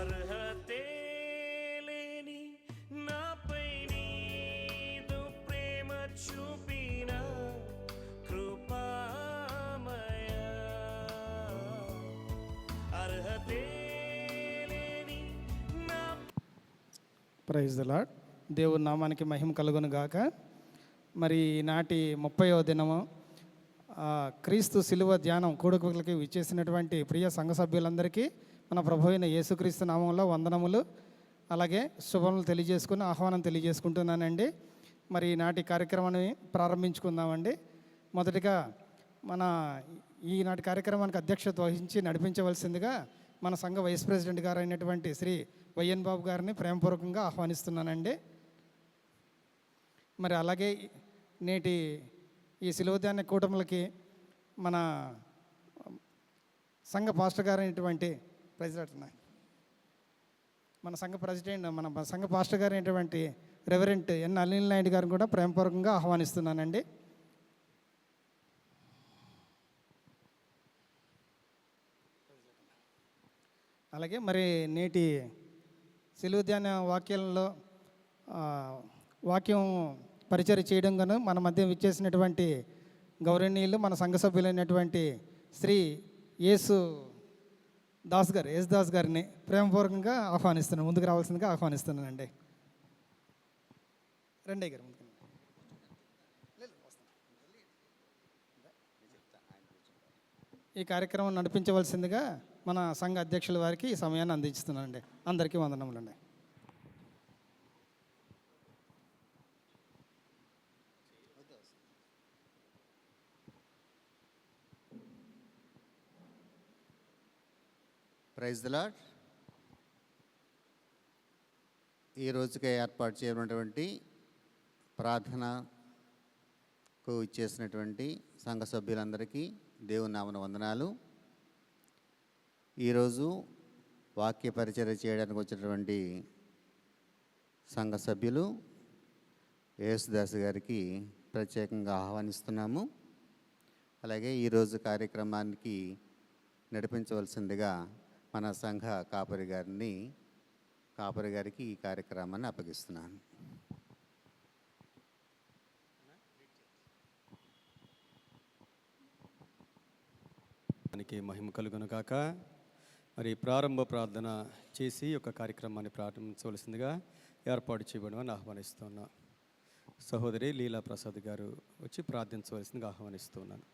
అర్హతే లేని నాపై నీదు ప్రేమ చూపిన కృపామయ. అర్హతే లేని నా. Praise the lord. దేవుని నామానికి మహిమ కలుగును గాక. మరి నాటి 30వ దినము క్రీస్తు శిలువ ధ్యానం కూడుకులకి విచ్చేసినటువంటి ప్రియ సంఘ సభ్యులందరికీ మన ప్రభు అయిన యేసుక్రీస్తు నామంలో వందనములు, అలాగే శుభములు తెలియజేసుకుని ఆహ్వానం తెలియజేసుకుంటున్నానండి. మరి నాటి కార్యక్రమాన్ని ప్రారంభించుకుందామండి. మొదటిగా మన ఈనాటి కార్యక్రమానికి అధ్యక్షత వహించి నడిపించవలసిందిగా మన సంఘ వైస్ ప్రెసిడెంట్ గారు అయినటువంటి శ్రీ వైఎన్ బాబు గారిని ప్రేమపూర్వకంగా ఆహ్వానిస్తున్నానండి. మరి అలాగే నేటి ఈ శిలువధ్యాన కూటములకి మన సంఘ పాస్టర్ గారు అయినటువంటి మన సంఘ పాస్టర్ గారు అయినటువంటి రెవరెంట్ ఎన్ అనిల్ నాయుడు గారిని కూడా ప్రేమపూర్వకంగా ఆహ్వానిస్తున్నానండి. అలాగే మరి నేటి శిలువధ్యాన వాక్యాలలో వాక్యం పరిచయం చేయడం గాను మన మధ్య విచ్చేసినటువంటి గౌరవనీయులు మన సంఘ సభ్యులైనటువంటి శ్రీ యేసు దాస్ గారిని ప్రేమపూర్వకంగా ఆహ్వానిస్తున్నాను. ముందుకు రావాల్సిందిగా ఆహ్వానిస్తున్నానండి. రెండే గారు ముందుకు. ఈ కార్యక్రమం నడిపించవలసిందిగా మన సంఘ అధ్యక్షుల వారికి ఈ సమయాన్ని అందిస్తున్నానండి. అందరికీ వందనములండి. Praise the lord. ఈ రోజుకి ఏర్పాటు చేయబడినటువంటి ప్రార్థనకు ఇచ్చేసినటువంటి సంఘ సభ్యులందరికీ దేవుని నామమున వందనాలు. ఈరోజు వాక్య పరిచర్య చేయడానికి వచ్చినటువంటి సంఘ సభ్యులు యేసుదాస్ గారికి ప్రత్యేకంగా ఆహ్వానిస్తున్నాము. అలాగే ఈరోజు కార్యక్రమానికి నడిపించవలసిందిగా మన సంఘ కాపరి గారికి ఈ కార్యక్రమాన్ని అప్పగిస్తున్నాను. దానికి మహిమ కలుగును కాక. మరి ప్రారంభ ప్రార్థన చేసి ఒక కార్యక్రమాన్ని ప్రారంభించవలసిందిగా ఏర్పాటు చేయబడమని ఆహ్వానిస్తున్నా. సహోదరి లీలా ప్రసాద్ గారు వచ్చి ప్రార్థించవలసిందిగా ఆహ్వానిస్తున్నాను.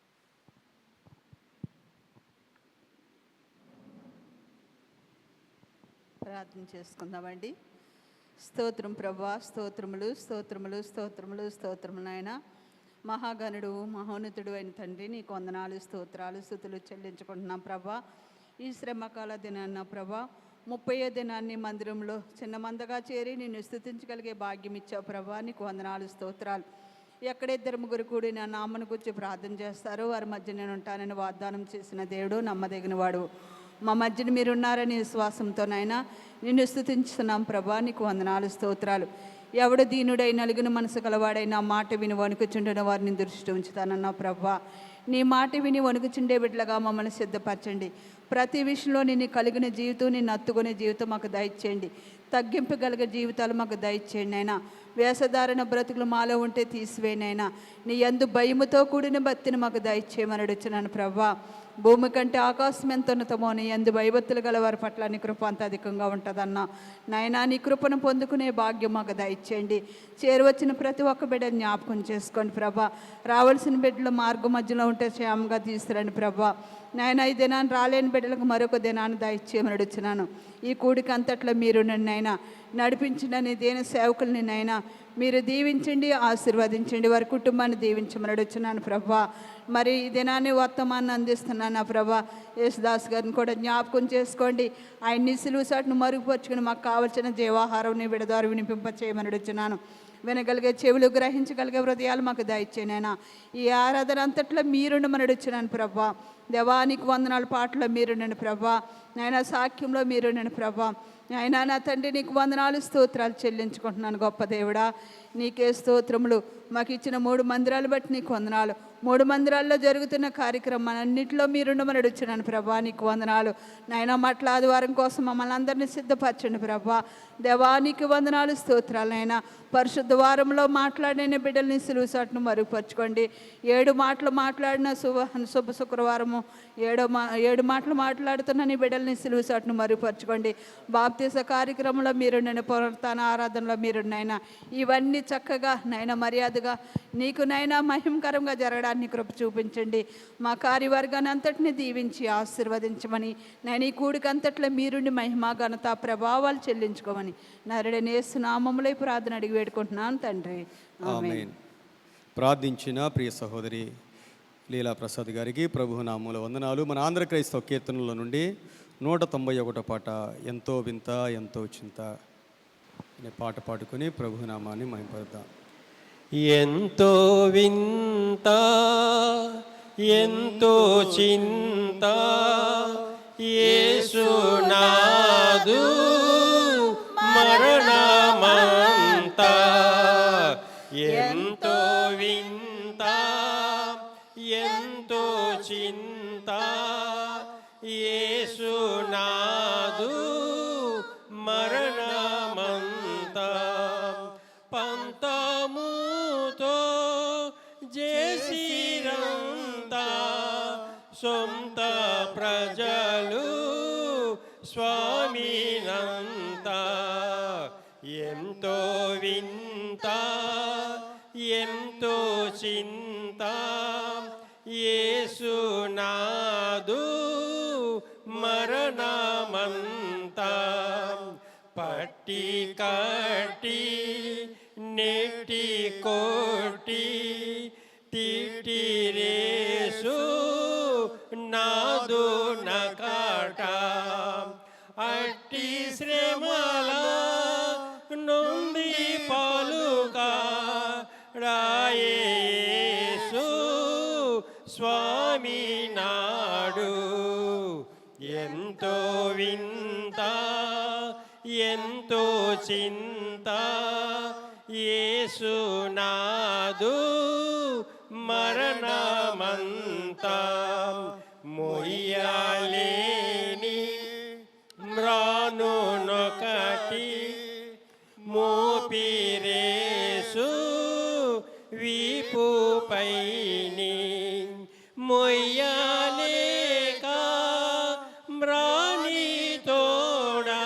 ప్రార్థన చేసుకుందామండి. స్తోత్రం ప్రభా, స్తోత్రములు స్తోత్రములు స్తోత్రములు స్తోత్రములు నాయన. మహాగణుడు మహోన్నతుడు అయిన తండ్రి, నీకు వందనాలు స్తోత్రాలు స్తుతులు చెల్లించుకుంటున్నాం ప్రభా. ఈ శ్రమకాల దినాన్న ప్రభా 30వ దినాన్ని మందిరంలో చిన్న మందగా చేరి నిన్ను స్తుతించగలిగే భాగ్యం ఇచ్చావు ప్రభా. నీకు వందనాలు స్తోత్రాలు. ఎక్కడ 2-3 కూడి నా నామను గురించి ప్రార్థన చేస్తారో వారి మధ్య నేను ఉంటానని వాగ్దానం చేసిన దేవుడు, నమ్మదగిన వాడు. మా మధ్యన మీరున్నారని విశ్వాసంతోనైనా నిన్ను స్తుతించుతున్నాం ప్రభా. నీకు వందనాలు స్తోత్రాలు. ఎవడు దీనుడై నలుగున మనసు గలవాడైనా మాట విని వణుకుచుండిన వారిని దృష్టి ఉంచుతానన్నా ప్రభా. నీ మాట విని వణుకుచుండే బిడ్డలుగా మమ్మల్ని సిద్ధపరచండి. ప్రతి విషయంలో నిన్ను కలిగిన జీవితం, నిన్ను హత్తుకునే జీవితం మాకు దయచేయండి. తగ్గింపగలిగే జీవితాలు మాకు దయచేయండి అయినా. వేషధారణ బ్రతుకులు మాలో ఉంటే తీసివేయనైనా. నీ యందు భయముతో కూడిన భక్తిని మాకు దయచేయమని అడుగుచున్నాను ప్రభా. భూమి కంటే ఆకాశం ఎంత ఉన్నతమో నీ యందు భయభక్తులు గల వారి పట్ల నీ కృప అంత అధికంగా ఉంటుందన్నా. నాయనా, నీ కృపను పొందుకునే భాగ్యం మాకు దయచేయండి. చేరువచ్చిన ప్రతి ఒక్క బిడ్డని జ్ఞాపకం చేసుకోండి ప్రభా. రావాల్సిన బిడ్డలు మార్గం మధ్యలో ఉంటే క్షేమంగా తీసుకురండి ప్రభా. నాయన, ఈ దినాన్ని రాలేని బిడ్డలకు మరొక దినాన్ని దయచేయమని అడుగుచున్నాను. ఈ కూడికి అంతట్లో మీరు నన్ను నడిపించిన నీ దేని సేవకుల్ని నైనా మీరు దీవించండి, ఆశీర్వదించండి. వారి కుటుంబాన్ని దీవించమని అడుగుచున్నాను ప్రభా. మరి ఈ దినాన్ని వర్తమాన్ని అందిస్తున్నాను నా ప్రభా. యేసుదాస్ గారిని కూడా జ్ఞాపకం చేసుకోండి. ఆయన్ని సిలువ సాటును మరుగుపరుచుకుని మాకు కావలసిన జీవాహారం నీ విడదారు వినిపింప చేయమని అడుగుచున్నాను. వినగలిగే చెవులు, గ్రహించగలిగే హృదయాలు మాకు దయచేనైనా. ఈ ఆరాధన అంతట్లో మీరుండమని అడుగుచున్నాను ప్రభా. దేవానికి వందనాలు పాటలో మీరుండండి ప్రభా. నాయన సాక్ష్యంలో మీరుండండి ప్రభా. అయినా నా తండ్రి, నీకు వందనాలు స్తోత్రాలు చెల్లించుకుంటున్నాను గొప్ప దేవుడా. నీకే స్తోత్రములు. మాకు ఇచ్చిన 3 మందిరాలు బట్టి నీకు వందనాలు. 3 మందిరాల్లో జరుగుతున్న కార్యక్రమాలన్నింటిలో మీరుండమని అడుగుచున్నాను ప్రభా. నీకు వందనాలు నాయన. మట్ల ఆదివారం కోసం మమ్మల్ని అందరినీ సిద్ధపరచండి ప్రభా. దేవానికి వందనాలు, స్తోత్రాలు నాయన. పరిశుద్ధ వారంలో మాట్లాడిన బిడ్డల్ని సిలువ చాటును మరుగుపరచుకోండి. 7 మాటలు మాట్లాడిన శుభ శుక్రవారము 7 మాటలు మాట్లాడుతున్న నీ బిడ్డల్ని సిలువ చాటును మరుగుపరచుకోండి. బాప్తీస కార్యక్రమంలో మీరు నేను పునరుత్థాన ఆరాధనలో మీరు నైనా ఇవన్నీ చక్కగా నైనా మర్యాదగా నీకు నైనా మహిమకరంగా జరగడానికి కృప చూపించండి. మా కార్యవర్గాన్ని అంతటిని దీవించి ఆశీర్వదించమని నేను ఈ కూడికి అంతట్లో మీరుండి మహిమ ఘనత ప్రభావాలు చెల్లించుకోమని నరుడైన యేసు నామములో ఈ ప్రార్థన అడిగి వేడుకుంటున్నాను తండ్రి. ఆమేన్. ప్రార్థించిన ప్రియ సహోదరి లీలా ప్రసాద్ గారికి ప్రభు నామముల వందనాలు. మన ఆంధ్ర క్రైస్తవ కీర్తనల నుండి 191 పాట ఎంతో వింత ఎంతో చింత అనే పాట పాడుకొని ప్రభు నామాన్ని మహిమపడదాం. ఎంతో వింత ఎంతో చింత యేసునాదు మరణమంత. ఎంతో వింత ఎంతో చింత యేసునాదు మరణమంత. పంతముతో చేసిరంత సొంత ప్రజలు స్వామినంత. ఎంతో వింత ఎంతో చింత యేసునాదు మరణమంత. పట్టి కట్టి నెట్టి కోటి తిట్టిరేసు నాదు నకాట. అట్టి శ్రమల నొంది పలుక రాయేసు స్వామి నాడు. ఎంతో వింత ఎంతో చింత యేసునాదు మరణమంత. మొయ్యాలేని మ్రానునొకటి మోపిరేసు వీపుపైని. మొయ్యాలేక మ్రాని తోడా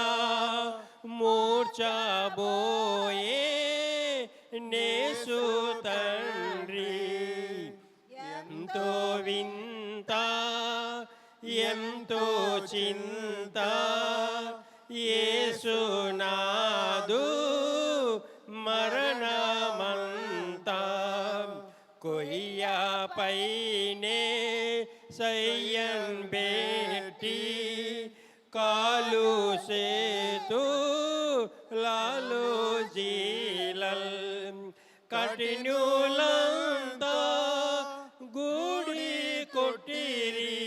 మూర్ఛబోయే నేసు తండ్రి. ఎంతో వింత ఎంతో చింత యేసునాదు మరణమంత. కొయ్యపైనే సయ్యన్ బెట్టి కాలు సేతు లాలు జీలల్. కఠినులంతా గూడి కొట్టిరి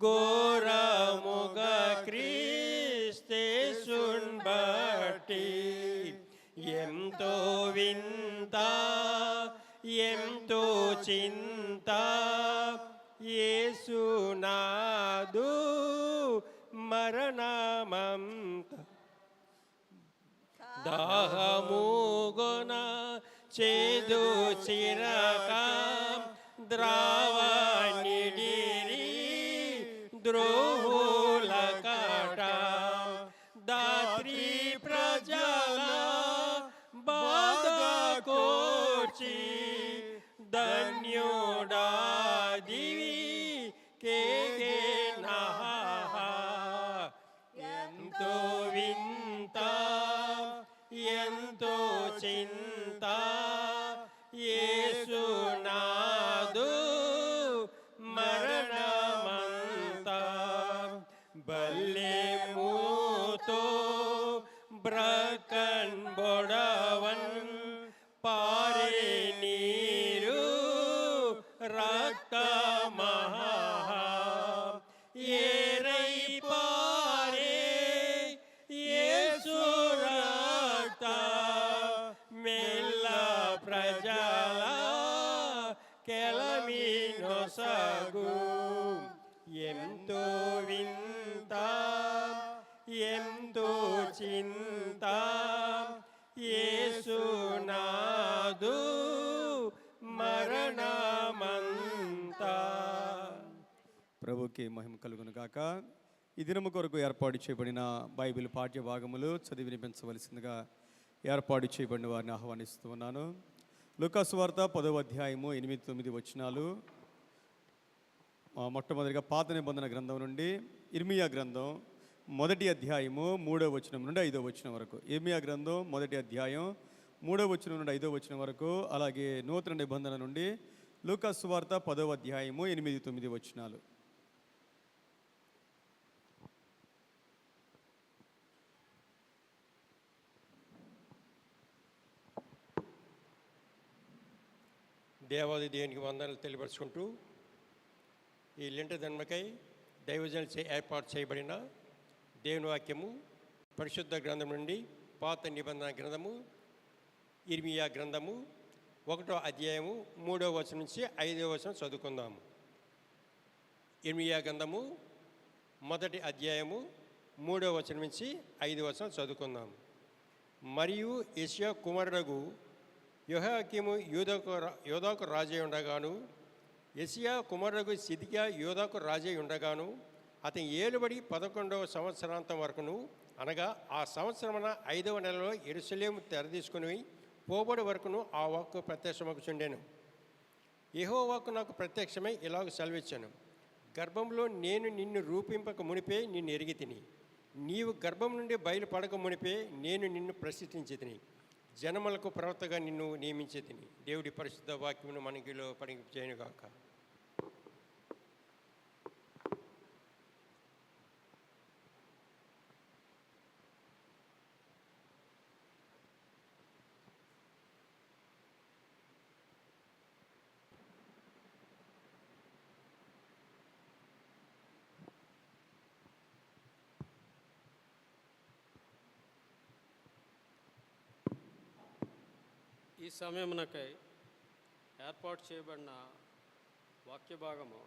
ఘోరముగ క్రీస్తేసున్ బట్టి. ఎంతో వింత ఎంతో చింత యేసునాదు మరణమంత. దాహముగొన చేదు చిరక ద్రావనిడిరి ద్రోహుల కట. దాత్రి ప్రజల బాధ కోర్చి ధన్యుడాదివి కేగే నహ. ఎంతో వింత ఎంతో చింత యేసునాదు మరణమంత. బల్లెముతో బ్రకన్ బొడవన్ పారే నీరు రక్తమహా. ఏరై పారే యేసు రక్త మెల్ల ప్రజల కెలమి ఎంతో చింత యేసునాదు మరణమంతా. ప్రభుకి మహిమ కలుగును గాక. ఈ దినము కొరకు ఏర్పాటు చేయబడిన బైబిల్ పాఠ్య భాగములు చదివి వినిపించవలసిందిగా ఏర్పాటు చేయబడిన వారిని ఆహ్వానిస్తూ ఉన్నాను. లూకాసు వార్త 10వ అధ్యాయము 8-9 వచనాలు. మొట్టమొదటిగా పాత నిబంధన గ్రంథం నుండి ఇర్మియా గ్రంథం 1వ అధ్యాయము 3వ వచనం నుండి 5వ వచనం వరకు. ఇర్మియా గ్రంథం 1వ అధ్యాయం 3వ వచనం నుండి 5వ వచనం వరకు. అలాగే నూతన నిబంధన నుండి లూకాసు వార్త 10వ అధ్యాయము 8-9 వచనాలు. దేవాది దేవునికి వందనాలు తెలియపరుచుకుంటూ ఈ లెంట ధర్మకై దైవజనులచే ఏర్పాటు చేయబడిన దేవుని వాక్యము పరిశుద్ధ గ్రంథం నుండి పాత నిబంధన గ్రంథము ఇర్మియా గ్రంథము 1వ అధ్యాయము 3వ వచనం నుంచి 5వ వచనం చదువుకుందాము. ఇర్మియా గ్రంథము 1వ అధ్యాయము 3వ వచనం నుంచి 5వ వచనం చదువుకుందాము. మరియు యెషయా కుమారుడగు యెహోయాకీము యోదాకు రాజై ఉండగాను, యెషయా కుమారుడు సిద్కియా యోదాకు రాజై ఉండగాను, అతని ఏలుబడి 11వ సంవత్సరాంతం వరకును, అనగా ఆ సంవత్సరమున 5వ నెలలో యెరూషలేము తెరదీసుకుని పోబడి వరకును ఆ వాక్కు ప్రత్యక్షమగుచుండెను. యెహోవా వాక్కు నాకు ప్రత్యక్షమై ఇలాగ సెలవిచ్చాను. గర్భంలో నేను నిన్ను రూపింపక మునిపే నిన్ను ఎరిగి తిని, నీవు గర్భం నుండి బయలుపడక మునిపే నేను నిన్ను ప్రశ్నించి తిని, జనములకు ప్రవక్తగా నిన్ను నియమించి తిని. దేవుడి పరిశుద్ధ వాక్యమును మనకిలో పడిచేయునుగాక. ఈ సమయమునకై ఏర్పాటు చేయబడిన వాక్య భాగము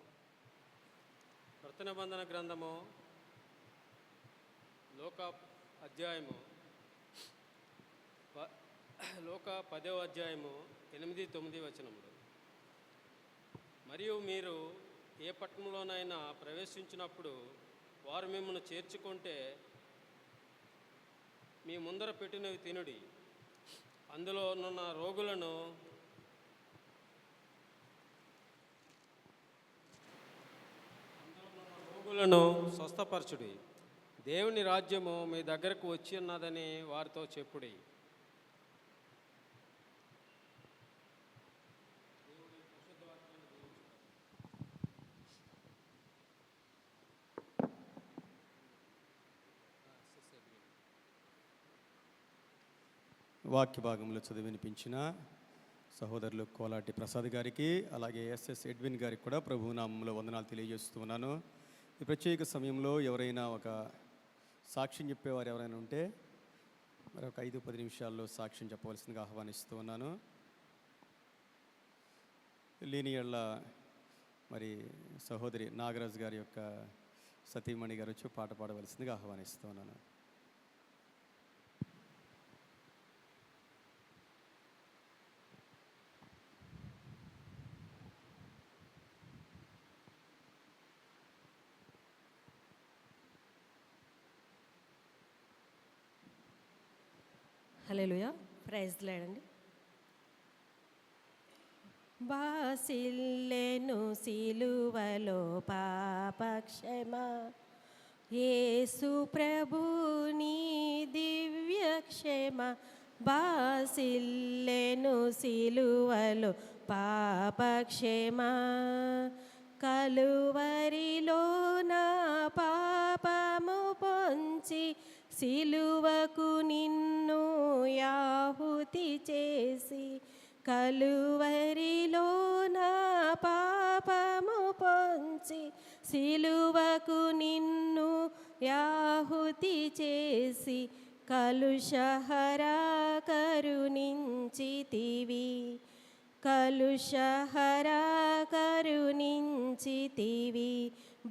కృత నిబంధన గ్రంథము లోకా 10వ అధ్యాయము 8-9 వచనములు. మరియు మీరు ఏ పట్టణంలోనైనా ప్రవేశించినప్పుడు వారు మిమ్మల్ని చేర్చుకుంటే మీ ముందర పెట్టినవి తినుడి. అందులో ఉన్న రోగులను స్వస్థపరచుడి. దేవుని రాజ్యము మీ దగ్గరకు వచ్చి ఉన్నదని వారితో చెప్పుడి. వాక్య భాగంలో చదివి వినిపించిన సహోదరులు కోలాటి ప్రసాద్ గారికి, అలాగే ఎస్ఎస్ ఎడ్విన్ గారికి కూడా ప్రభు నామంలో వందనాలు తెలియజేస్తూ ఉన్నాను. ఈ ప్రత్యేక సమయంలో ఎవరైనా ఒక సాక్ష్యం చెప్పేవారు ఎవరైనా ఉంటే మరి ఒక 5-10 నిమిషాల్లో సాక్ష్యం చెప్పవలసిందిగా ఆహ్వానిస్తూ ఉన్నాను. లీనియళ్ళ మరి సహోదరి నాగరాజు గారి యొక్క సతీమణి గారు వచ్చి పాట పాడవలసిందిగా ఆహ్వానిస్తూ ఉన్నాను. హల్లెలూయా, ప్రైజ్ ది లార్డ్ అండి. బాసిల్లెను సిలువలో పాపక్షమ, యేసు ప్రభుని దివ్యక్షమ. బాసిల్లెను సిలువలో పాపక్షమ, కలువరిలో నా పాపము పొంచి సిలువకు నిన్ను యాహుతి చేసి, కలువరిలో నా పాపము పొంచి సిలువకు నిన్ను యాహుతి చేసి, కలుషహరా కరుణించితివి, కలుషహరా కరుణించితివి.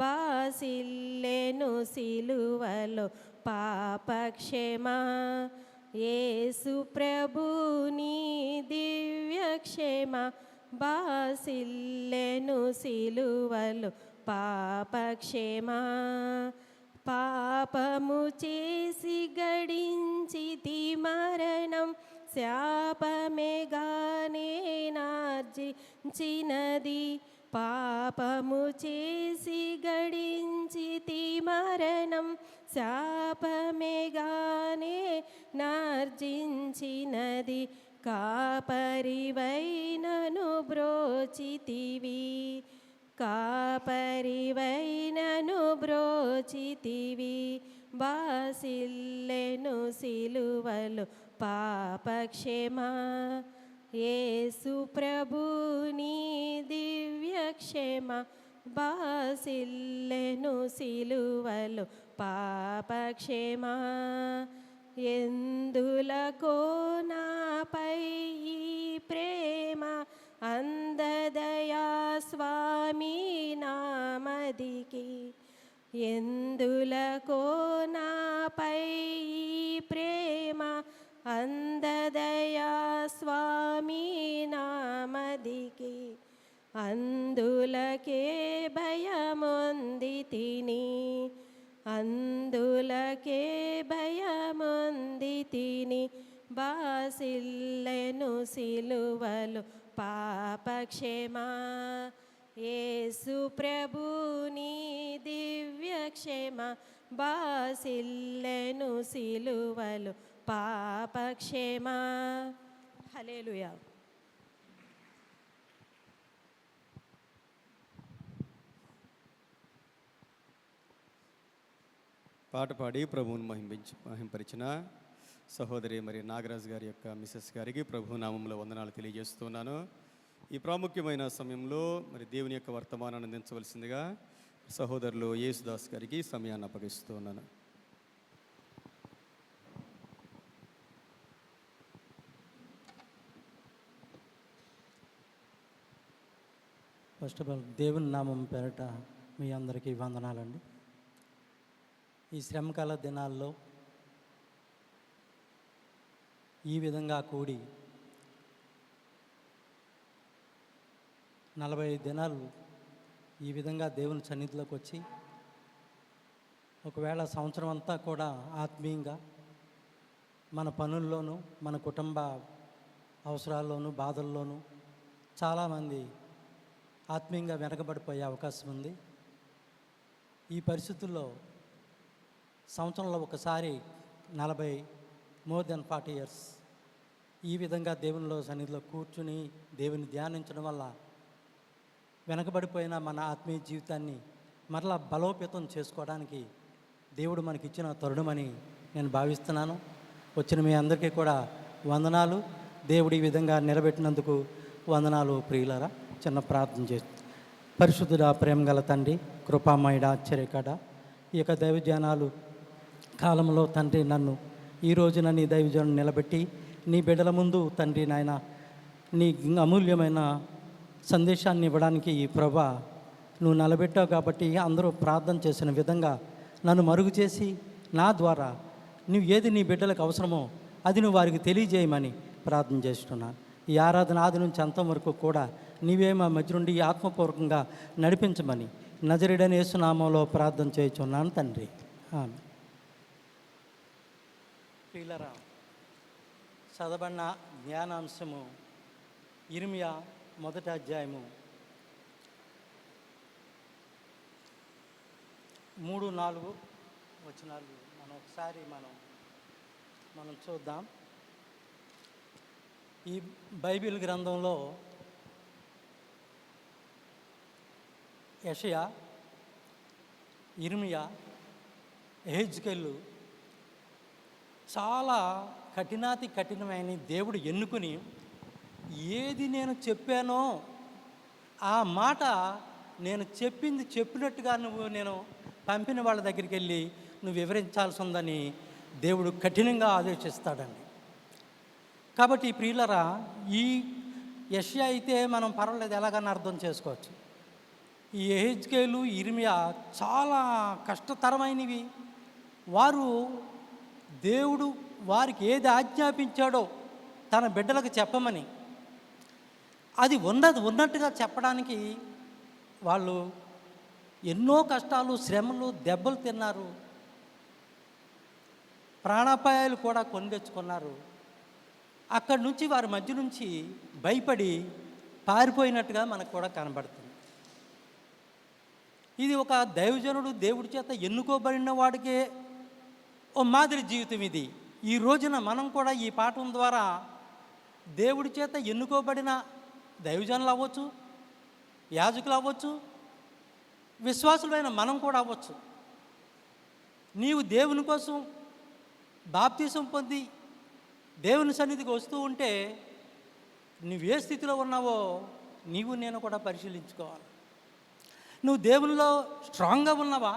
బాసిల్లెను సిలువలో పాపక్షమా. యేసు ప్రభుని దివ్యక్షమ బాసిల్లెను సిలువలు పాపక్షమా. పాపము చేసి గడించితి మరణం శాపమేగానే నార్జించినది. పాపము చేసి గడించితి మరణం శాపమేగానే నార్జించినది. కాపరివైనను బ్రోచితివి, కాపరివైనను బ్రోచితివి. బాసిల్లెను సిలువలు పాపక్షమా. యేసు ప్రభుని దివ్యక్షమ బాసిల్లెను సిలువలు పాపక్షమా. ఎందులకో నాపై ఈ ప్రేమ అందదయా స్వామి నామదికి. ఎందులకో నాపై ఈ ప్రేమ అందదయా స్వామి నామదికి. అందులకే భయమొందితిని, అందులకే భయమొందితిని. బాసిల్లెను సిలువలు పాపక్షమా. యేసు ప్రభుని దివ్యక్షమ బాసిల్లెను సిలువలు పాపక్షమా. హల్లెలూయా. పాట పాడి ప్రభువును మహింపరిచిన సహోదరి మరి నాగరాజు గారి యొక్క మిసెస్ గారికి ప్రభు నామంలో వందనాలు తెలియజేస్తున్నాను. ఈ ప్రాముఖ్యమైన సమయంలో మరి దేవుని యొక్క వర్తమానాన్ని అందించవలసిందిగా సహోదరులు యేసుదాస్ గారికి సమయాన్ని అప్పగిస్తున్నాను. ఫస్ట్ ఆఫ్ ఆల్ దేవుని నామం పేరట మీ అందరికీ వందనాలండి. ఈ శ్రమకాల దినాల్లో ఈ విధంగా కూడి 45 దినాలు ఈ విధంగా దేవుని సన్నిధిలోకి వచ్చి ఒకవేళ సంవత్సరం అంతా కూడా ఆత్మీయంగా మన పనుల్లోనూ మన కుటుంబ అవసరాల్లోనూ బాధల్లోనూ చాలామంది ఆత్మీయంగా వెనకబడిపోయే అవకాశం ఉంది. ఈ పరిస్థితుల్లో సంవత్సరంలో ఒకసారి 40 years ఈ విధంగా దేవునిలో సన్నిధిలో కూర్చుని దేవుని ధ్యానించడం వల్ల వెనకబడిపోయిన మన ఆత్మీయ జీవితాన్ని మరలా బలోపేతం చేసుకోవడానికి దేవుడు మనకిచ్చిన తరుణమని నేను భావిస్తున్నాను. వచ్చిన మీ అందరికీ కూడా వందనాలు. దేవుడు ఈ విధంగా నిలబెట్టినందుకు వందనాలు. ప్రియులారా, చిన్న ప్రార్థన చేస్తూ, పరిశుద్ధుడా, ప్రేమగల తండ్రి, కృపామయుడా, ఆశ్చర్యకడ, ఈ యొక్క దైవజనాలు కాలంలో తండ్రి నన్ను ఈ రోజున నీ దైవజనం నిలబెట్టి నీ బిడ్డల ముందు తండ్రి నాయన నీ అమూల్యమైన సందేశాన్ని ఇవ్వడానికి ఈ ప్రభా నువ్వు నిలబెట్టావు. కాబట్టి అందరూ ప్రార్థన చేసిన విధంగా నన్ను మరుగు చేసి నా ద్వారా నువ్వు ఏది నీ బిడ్డలకు అవసరమో అది నువ్వు వారికి తెలియజేయమని ప్రార్థన చేస్తున్నాను. ఈ ఆరాధన ఆది నుంచి అంతం వరకు కూడా నీవే మా మధ్య నుండి ఆత్మపూర్వకంగా నడిపించమని నజరేయుడైన యేసు నామములో ప్రార్థన చేయుచున్నాను తండ్రి. ఆమేన్. ప్రియులారా, చదవబడిన జ్ఞానాంశము ఇర్మియా 1వ అధ్యాయము 3-4 వచనాలు మనం ఒకసారి మనం చూద్దాం. ఈ బైబిల్ గ్రంథంలో యెషయా, ఇర్మియా, యెహెజ్కేలు చాలా కఠినాతి కఠినమైన దేవుడు ఎన్నుకుని ఏది నేను చెప్పానో ఆ మాట నేను చెప్పింది చెప్పినట్టుగా నేను పంపిన వాళ్ళ దగ్గరికి వెళ్ళి నువ్వు వివరించాల్సి ఉందని దేవుడు కఠినంగా ఆదేశిస్తాడండి. కాబట్టి ప్రియులరా, ఈ యెషయా అయితే మనం పర్వాలేదు ఎలాగన్నా అర్థం చేసుకోవచ్చు. ఈ యెహెజ్కేలు, ఇర్మియా చాలా కష్టతరమైనవి, వారు దేవుడు వారికి ఏది ఆజ్ఞాపించాడో తన బిడ్డలకు చెప్పమని, అది ఉన్నట్టుగా చెప్పడానికి వాళ్ళు ఎన్నో కష్టాలు, శ్రమలు, దెబ్బలు తిన్నారు, ప్రాణాపాయాలు కూడా కొని తెచ్చుకున్నారు. అక్కడి నుంచి వారి మధ్య నుంచి భయపడి పారిపోయినట్టుగా మనకు కూడా కనబడుతుంది. ఇది ఒక దైవజనుడు, దేవుడి చేత ఎన్నుకోబడిన వాడికే ఓ మాదిరి జీవితం ఇది. ఈ రోజున మనం కూడా ఈ పాఠం ద్వారా దేవుడి చేత ఎన్నుకోబడిన దైవజనులు అవ్వచ్చు, యాజకులు అవ్వచ్చు, విశ్వాసులైన మనం కూడా అవ్వచ్చు. నీవు దేవుని కోసం బాప్తీసం పొంది దేవుని సన్నిధికి వస్తూ ఉంటే నువ్వే స్థితిలో ఉన్నావో నీవు నేను కూడా పరిశీలించుకోవాలి. నువ్వు దేవునిలో స్ట్రాంగ్గా ఉన్నావా?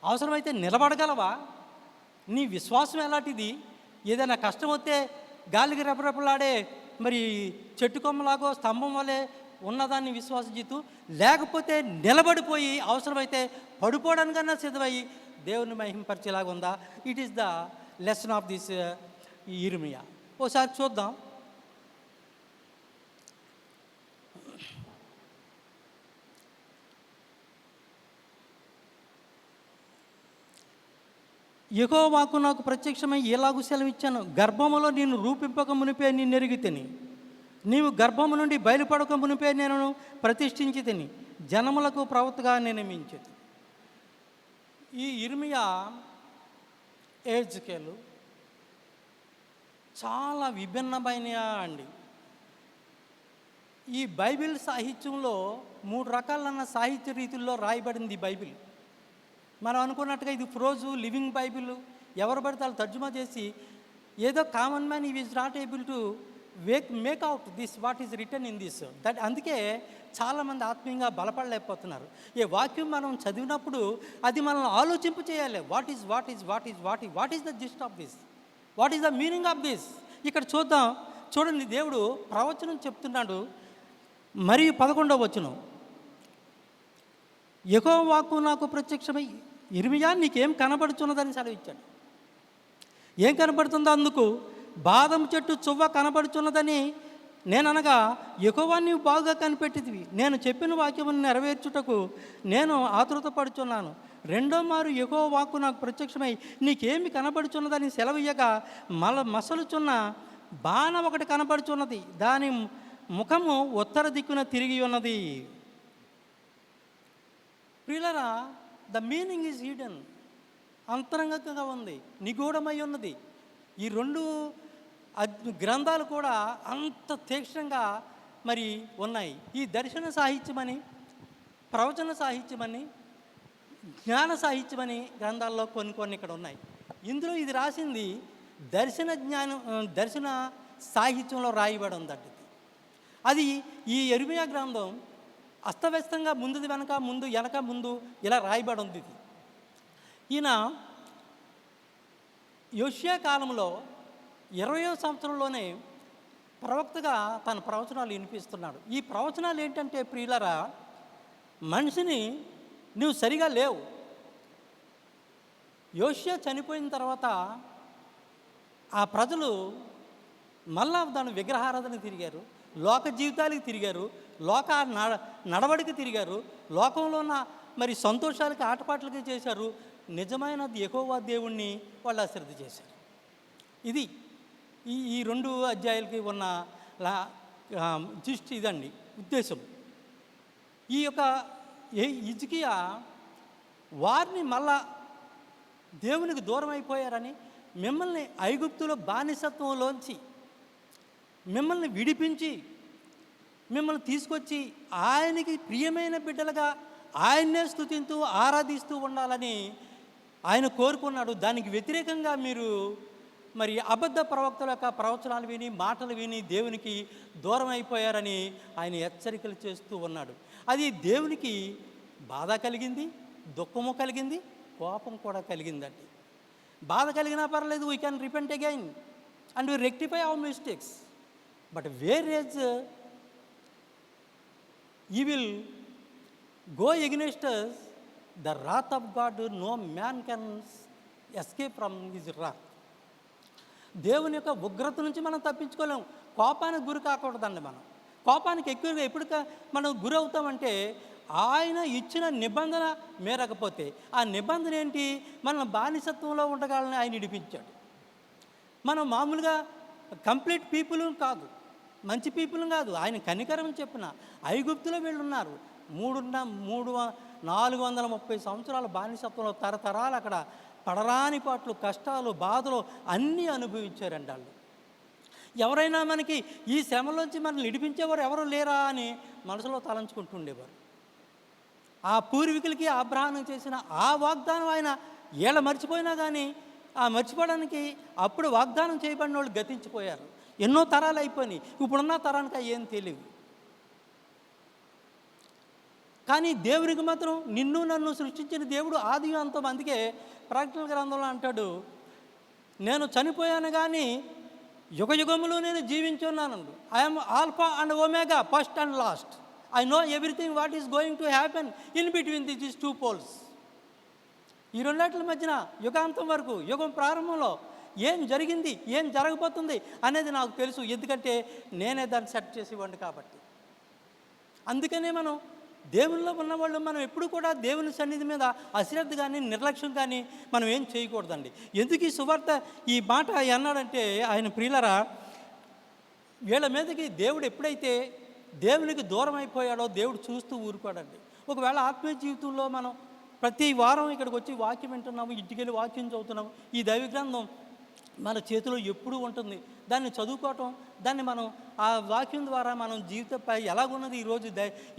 అవసరమైతే నిలబడగలవా? నీ విశ్వాసం ఎలాంటిది? ఏదైనా కష్టం వస్తే గాలికి రెపరెపలాడే మరి చెట్టు కొమ్మలాగో స్తంభం వలె ఉన్నదాన్ని విశ్వాస జీతు, లేకపోతే నిలబడిపోయి అవసరమైతే పడిపోవడానికన్నా సిద్ధమయ్యి దేవుని మహింపరిచేలాగా ఉందా? It is the lesson of this ఇర్మియా. ఓసారి చూద్దాం. యెహోవాకు నాకు ప్రత్యక్షమై ఎలాగూ సెలవిచ్చాను, గర్భములో నేను రూపింపక మునిపే నిన్ను ఎరిగితిని, నీవు గర్భము నుండి బయలుపడక మునిపే నేను ప్రతిష్ఠించి తిని, జనములకు ప్రవక్తగా నియమించేది. ఈ ఇర్మియా, ఎహెజ్కేలు చాలా విభిన్నమైన అండి. ఈ బైబిల్ సాహిత్యంలో 3 రకాలన్న సాహిత్య రీతుల్లో రాయబడింది ఈ బైబిల్. మనం అనుకున్నట్టుగా ఇది ప్రోజు, లివింగ్ బైబిల్, ఎవరు పడితే వాళ్ళు తర్జుమా చేసి ఏదో కామన్ మ్యాన్ ఈ is not able to make out this what is written in this that. అందుకే చాలామంది ఆత్మీయంగా బలపడలేకపోతున్నారు. ఏ వాక్యం మనం చదివినప్పుడు అది మనల్ని ఆలోచింపు చేయాలి. What is the gist of this, what is the meaning of this. ఇక్కడ చూద్దాం, చూడండి, దేవుడు ప్రవచనం చెప్తున్నాడు. మరియు 11వ వచనం, యెహోవాకు నాకు ప్రత్యక్షమై, ఇర్మియా నీకేం కనబడుచున్నదని సెలవిచ్చాడు. ఏం కనబడుతుందో? అందుకు బాదం చెట్టు చువ్వ కనబడుచున్నదని నేననగా, యెహోవా నీవు బాగా కనిపెట్టిదివి, నేను చెప్పిన వాక్యమును నెరవేర్చుటకు నేను ఆతృతపడుచున్నాను. 2వ మారు యెహోవాకు నాకు ప్రత్యక్షమై నీకేమి కనబడుచున్నదని సెలవియ్యగా, మసలుచున్న బాణ ఒకటి కనబడుచున్నది, దాని ముఖము ఉత్తర దిక్కున తిరిగి ఉన్నది. ప్రియులారా, ద మీనింగ్ ఈజ్ హిడెన్, అంతరంగంగా ఉంది, నిగూఢమై ఉన్నది. ఈ 2 గ్రంథాలు కూడా అంత తీక్షణంగా మరి ఉన్నాయి. ఈ దర్శన సాహిత్యమని, ప్రవచన సాహిత్యమని, జ్ఞాన సాహిత్యమని గ్రంథాల్లో కొన్ని ఇక్కడ ఉన్నాయి. ఇందులో ఇది రాసింది దర్శన సాహిత్యంలో రాయబడి ఉందట. అది ఈ ఇర్మియా గ్రంథం అస్తవ్యస్తంగా ముందుది వెనక, ముందు ఇలా రాయబడి ఉంది. ఇది ఈయన యోషియా కాలంలో 20వ సంవత్సరంలోనే ప్రవక్తగా తన ప్రవచనాలు వినిపిస్తున్నాడు. ఈ ప్రవచనాలు ఏంటంటే ప్రియులరా, మనిషిని నువ్వు సరిగా లేవు. యోషియా చనిపోయిన తర్వాత ఆ ప్రజలు మళ్ళా దాని విగ్రహారాధన తిరిగారు, లోక జీవితాలకు తిరిగారు, లోక నడవడికి తిరిగారు, లోకంలో ఉన్న మరి సంతోషాలకి ఆటపాటలకి చేశారు. నిజమైన యెహోవా దేవుణ్ణి వాళ్ళు అశ్రద్ధ చేశారు. ఇది ఈ 2 అధ్యాయాలకి ఉన్న జిస్ట్ ఇదండి, ఉద్దేశం. ఈ యొక్క హిజ్కియా వారిని మళ్ళా దేవునికి దూరం అయిపోయారని, మిమ్మల్ని ఐగుప్తులో బానిసత్వంలోంచి మిమ్మల్ని విడిపించి మిమ్మల్ని తీసుకొచ్చి ఆయనకి ప్రియమైన బిడ్డలుగా ఆయన్నే స్తుతిస్తూ ఆరాధిస్తూ ఉండాలని ఆయన కోరుకున్నాడు. దానికి వ్యతిరేకంగా మీరు మరి అబద్ధ ప్రవక్తల యొక్క ప్రవచనాలు విని, మాటలు విని దేవునికి దూరం అయిపోయారని ఆయన హెచ్చరికలు చేస్తూ ఉన్నాడు. అది దేవునికి బాధ కలిగింది, దుఃఖము కలిగింది, కోపం కూడా కలిగిందండి. బాధ కలిగినా పర్లేదు, we can repent again and we rectify hour mistakes. But where is he will go against us, the wrath of God no man can escape from his wrath. దేవుని యొక్క ఉగ్రత నుంచి మనం తప్పించుకోలేము. కోపానికి గురి కాకూడదండి. మనం కోపానికి ఎక్కువగా ఎప్పుడు మనం గురి అవుతామంటే ఆయన ఇచ్చిన నిబంధన మేరకపోతే. ఆ నిబంధన ఏంటి? మన బానిసత్వంలో ఉండగాలని ఆయన విడిపించాడు. మనం మామూలుగా కంప్లీట్ పీపుల్ కాదు, మంచి పీపుల్ కాదు. ఆయన కనికరం చెప్పిన ఐగుప్తులో వీళ్ళున్నారు 430 సంవత్సరాల బానిసత్వంలో తరతరాలు అక్కడ పడరాని పాట్లు, కష్టాలు, బాధలు అన్నీ అనుభవించారండి వాళ్ళు. ఎవరైనా మనకి ఈ శ్రమలోంచి మనల్ని విడిపించేవారు ఎవరు లేరా అని మనసులో తలంచుకుంటుండేవారు. ఆ పూర్వీకులకి అబ్రహాము చేసిన ఆ వాగ్దానం ఆయన ఏళ్ళ మర్చిపోయినా కానీ ఆ మర్చిపోవడానికి అప్పుడు వాగ్దానం చేయబడిన వాళ్ళు గతించిపోయారు. ఎన్నో తరాలు అయిపోయినాయి. ఇప్పుడున్న తరానికి ఏం తెలియదు. కానీ దేవునికి మాత్రం నిన్ను నన్ను సృష్టించిన దేవుడు ఆది అంతం. అందుకే ప్రకటన గ్రంథంలో అంటాడు, నేను చనిపోయాను కానీ యుగయుగములు నేను జీవించున్నాను. I'm alpha and omega, first and last. I know everything what is going to happen in between these two poles. ఈ రెండాట్ల మధ్యన యుగాంతం వరకు, యుగం ప్రారంభంలో ఏం జరిగింది, ఏం జరగబోతుంది అనేది నాకు తెలుసు. ఎందుకంటే నేనే దాన్ని సెట్ చేసేవాడిని కాబట్టి. అందుకనే మనం దేవునిలో ఉన్నవాళ్ళు మనం ఎప్పుడు కూడా దేవుని సన్నిధి మీద అశ్రద్ధ కానీ నిర్లక్ష్యం కానీ మనం ఏం చేయకూడదండి. ఎందుకు ఈ సువార్త ఈ మాట అన్నాడంటే, ఆయన ప్రియులరా, వీళ్ళ మీదకి దేవుడు ఎప్పుడైతే దేవునికి దూరం అయిపోయాడో దేవుడు చూస్తూ ఊరుకోడండి. ఒకవేళ ఆత్మీయ జీవితంలో మనం ప్రతి వారం ఇక్కడికి వచ్చి వాక్యం వింటున్నాము, ఇంటికి వెళ్ళి వాక్యం చదువుతున్నాము, ఈ దైవ గ్రంథం మన చేతిలో ఎప్పుడూ ఉంటుంది. దాన్ని చదువుకోవటం, దాన్ని మనం ఆ వాక్యం ద్వారా మనం జీవితంపై ఎలాగున్నది ఈరోజు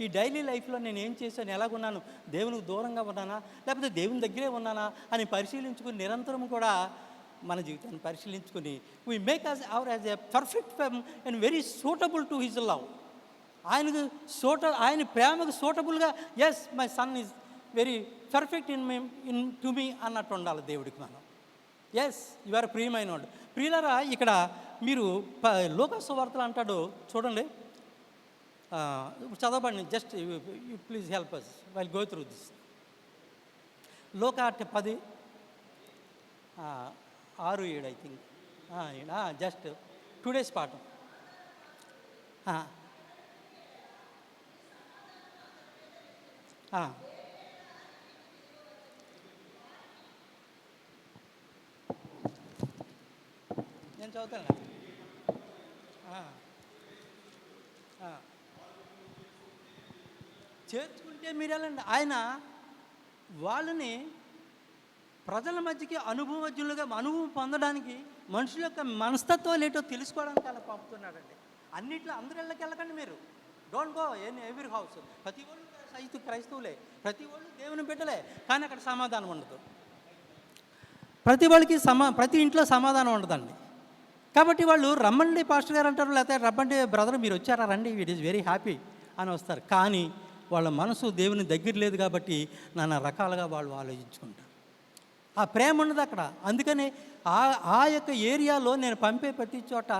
ఈ డైలీ లైఫ్లో నేను ఏం చేశాను, ఎలాగున్నాను, దేవునికి దూరంగా ఉన్నానా లేకపోతే దేవుని దగ్గరే ఉన్నానా అని పరిశీలించుకుని నిరంతరం కూడా మన జీవితాన్ని పరిశీలించుకుని we make as a perfect and very suitable to his love. ఆయన ప్రేమకు సూటబుల్గా as my son is very perfect to me అన్నట్టు ఉండాలి దేవుడికి మనం. ఎస్ యు ఆర్ ప్రియమైన వాడు. ప్రియులరా, ఇక్కడ మీరు లోకాసు వార్తలు అంటాడు చూడండి, చదవబండి. Just you please help us while go through this. లోక 10:6-7 ఐ థింక్. జస్ట్ 2 days పాఠం. నేను చదువుతాను. చేర్చుకుంటే మీరేలండి. ఆయన వాళ్ళని ప్రజల మధ్యకి అనుభవం పొందడానికి, మనుషుల యొక్క మనస్తత్వాలు ఏంటో తెలుసుకోవడానికి అలా పంపుతున్నాడండి. అన్నిట్లో అందరూ వెళ్ళకండి మీరు. Don't go in every house. ప్రతి వాళ్ళు క్రైస్తవులే, ప్రతి వాళ్ళు దేవుని బిడ్డలే, కానీ అక్కడ సమాధానం ఉండదు. ప్రతి ఇంట్లో సమాధానం ఉండదండి. కాబట్టి వాళ్ళు రమ్మండి పాస్టర్ గారు అంటారు, లేకపోతే రమ్మండి బ్రదర్ మీరు వచ్చారా రండి, ఇట్ ఈస్ వెరీ హ్యాపీ అని వస్తారు. కానీ వాళ్ళ మనసు దేవుని దగ్గర లేదు కాబట్టి నానా రకాలుగా వాళ్ళు ఆలోచించుకుంటారు. ఆ ప్రేమ ఉండదు అక్కడ. అందుకని ఆ యొక్క ఏరియాలో నేను పంపే ప్రతి చోట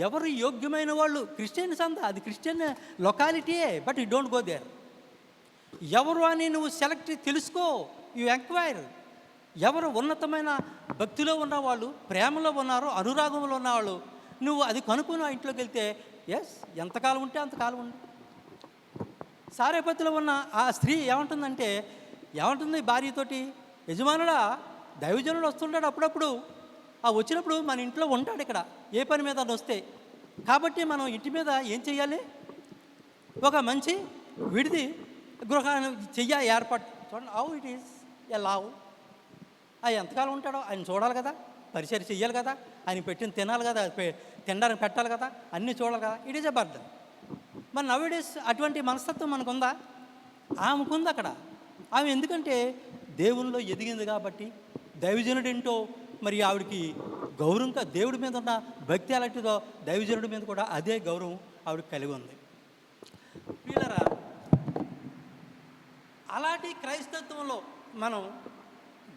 ఎవరు యోగ్యమైన వాళ్ళు, క్రిస్టియన్స్ అంతా, అది క్రిస్టియన్ లొకాలిటీయే, but you don't go there. ఎవరు అని నువ్వు తెలుసుకో, యు ఎంక్వైర్. ఎవరు ఉన్నతమైన భక్తిలో ఉన్నవాళ్ళు, ప్రేమలో ఉన్నారు, అనురాగంలో ఉన్నవాళ్ళు, నువ్వు అది కనుక్కుని ఆ ఇంట్లోకి వెళ్తే ఎస్ ఎంతకాలం ఉంటే అంతకాలం ఉండి. సారేపతిలో ఉన్న ఆ స్త్రీ ఏమంటుంది భార్యతోటి, యజమానుడా దైవజనుడు వస్తుంటాడు అప్పుడప్పుడు, ఆ వచ్చినప్పుడు మన ఇంట్లో ఉంటాడు ఇక్కడ ఏ పని మీద వస్తే, కాబట్టి మనం ఇంటి మీద ఏం చెయ్యాలి, ఒక మంచి విడిది గృహాన్ని ఏర్పాటు. చూడండి how it is a love. ఎంతకాలం ఉంటాడో ఆయన చూడాలి కదా, పరిచయం చెయ్యాలి కదా, ఆయన పెట్టిన తినాలి కదా, తినడానికి పెట్టాలి కదా, అన్నీ చూడాలి కదా. It is a burden. మరి నౌడేస్ అటువంటి మనస్తత్వం మనకుందా? ఆమెకుంది అక్కడ. ఆమె ఎందుకంటే దేవుల్లో ఎదిగింది కాబట్టి, దైవజనుడు ఏంటో మరి ఆవిడికి గౌరవంగా దేవుడి మీద ఉన్న భక్తి అలాంటిదో దైవజనుడి మీద కూడా అదే గౌరవం ఆవిడకి కలిగి ఉంది. వీళ్ళరా అలాంటి క్రైస్తత్వంలో మనం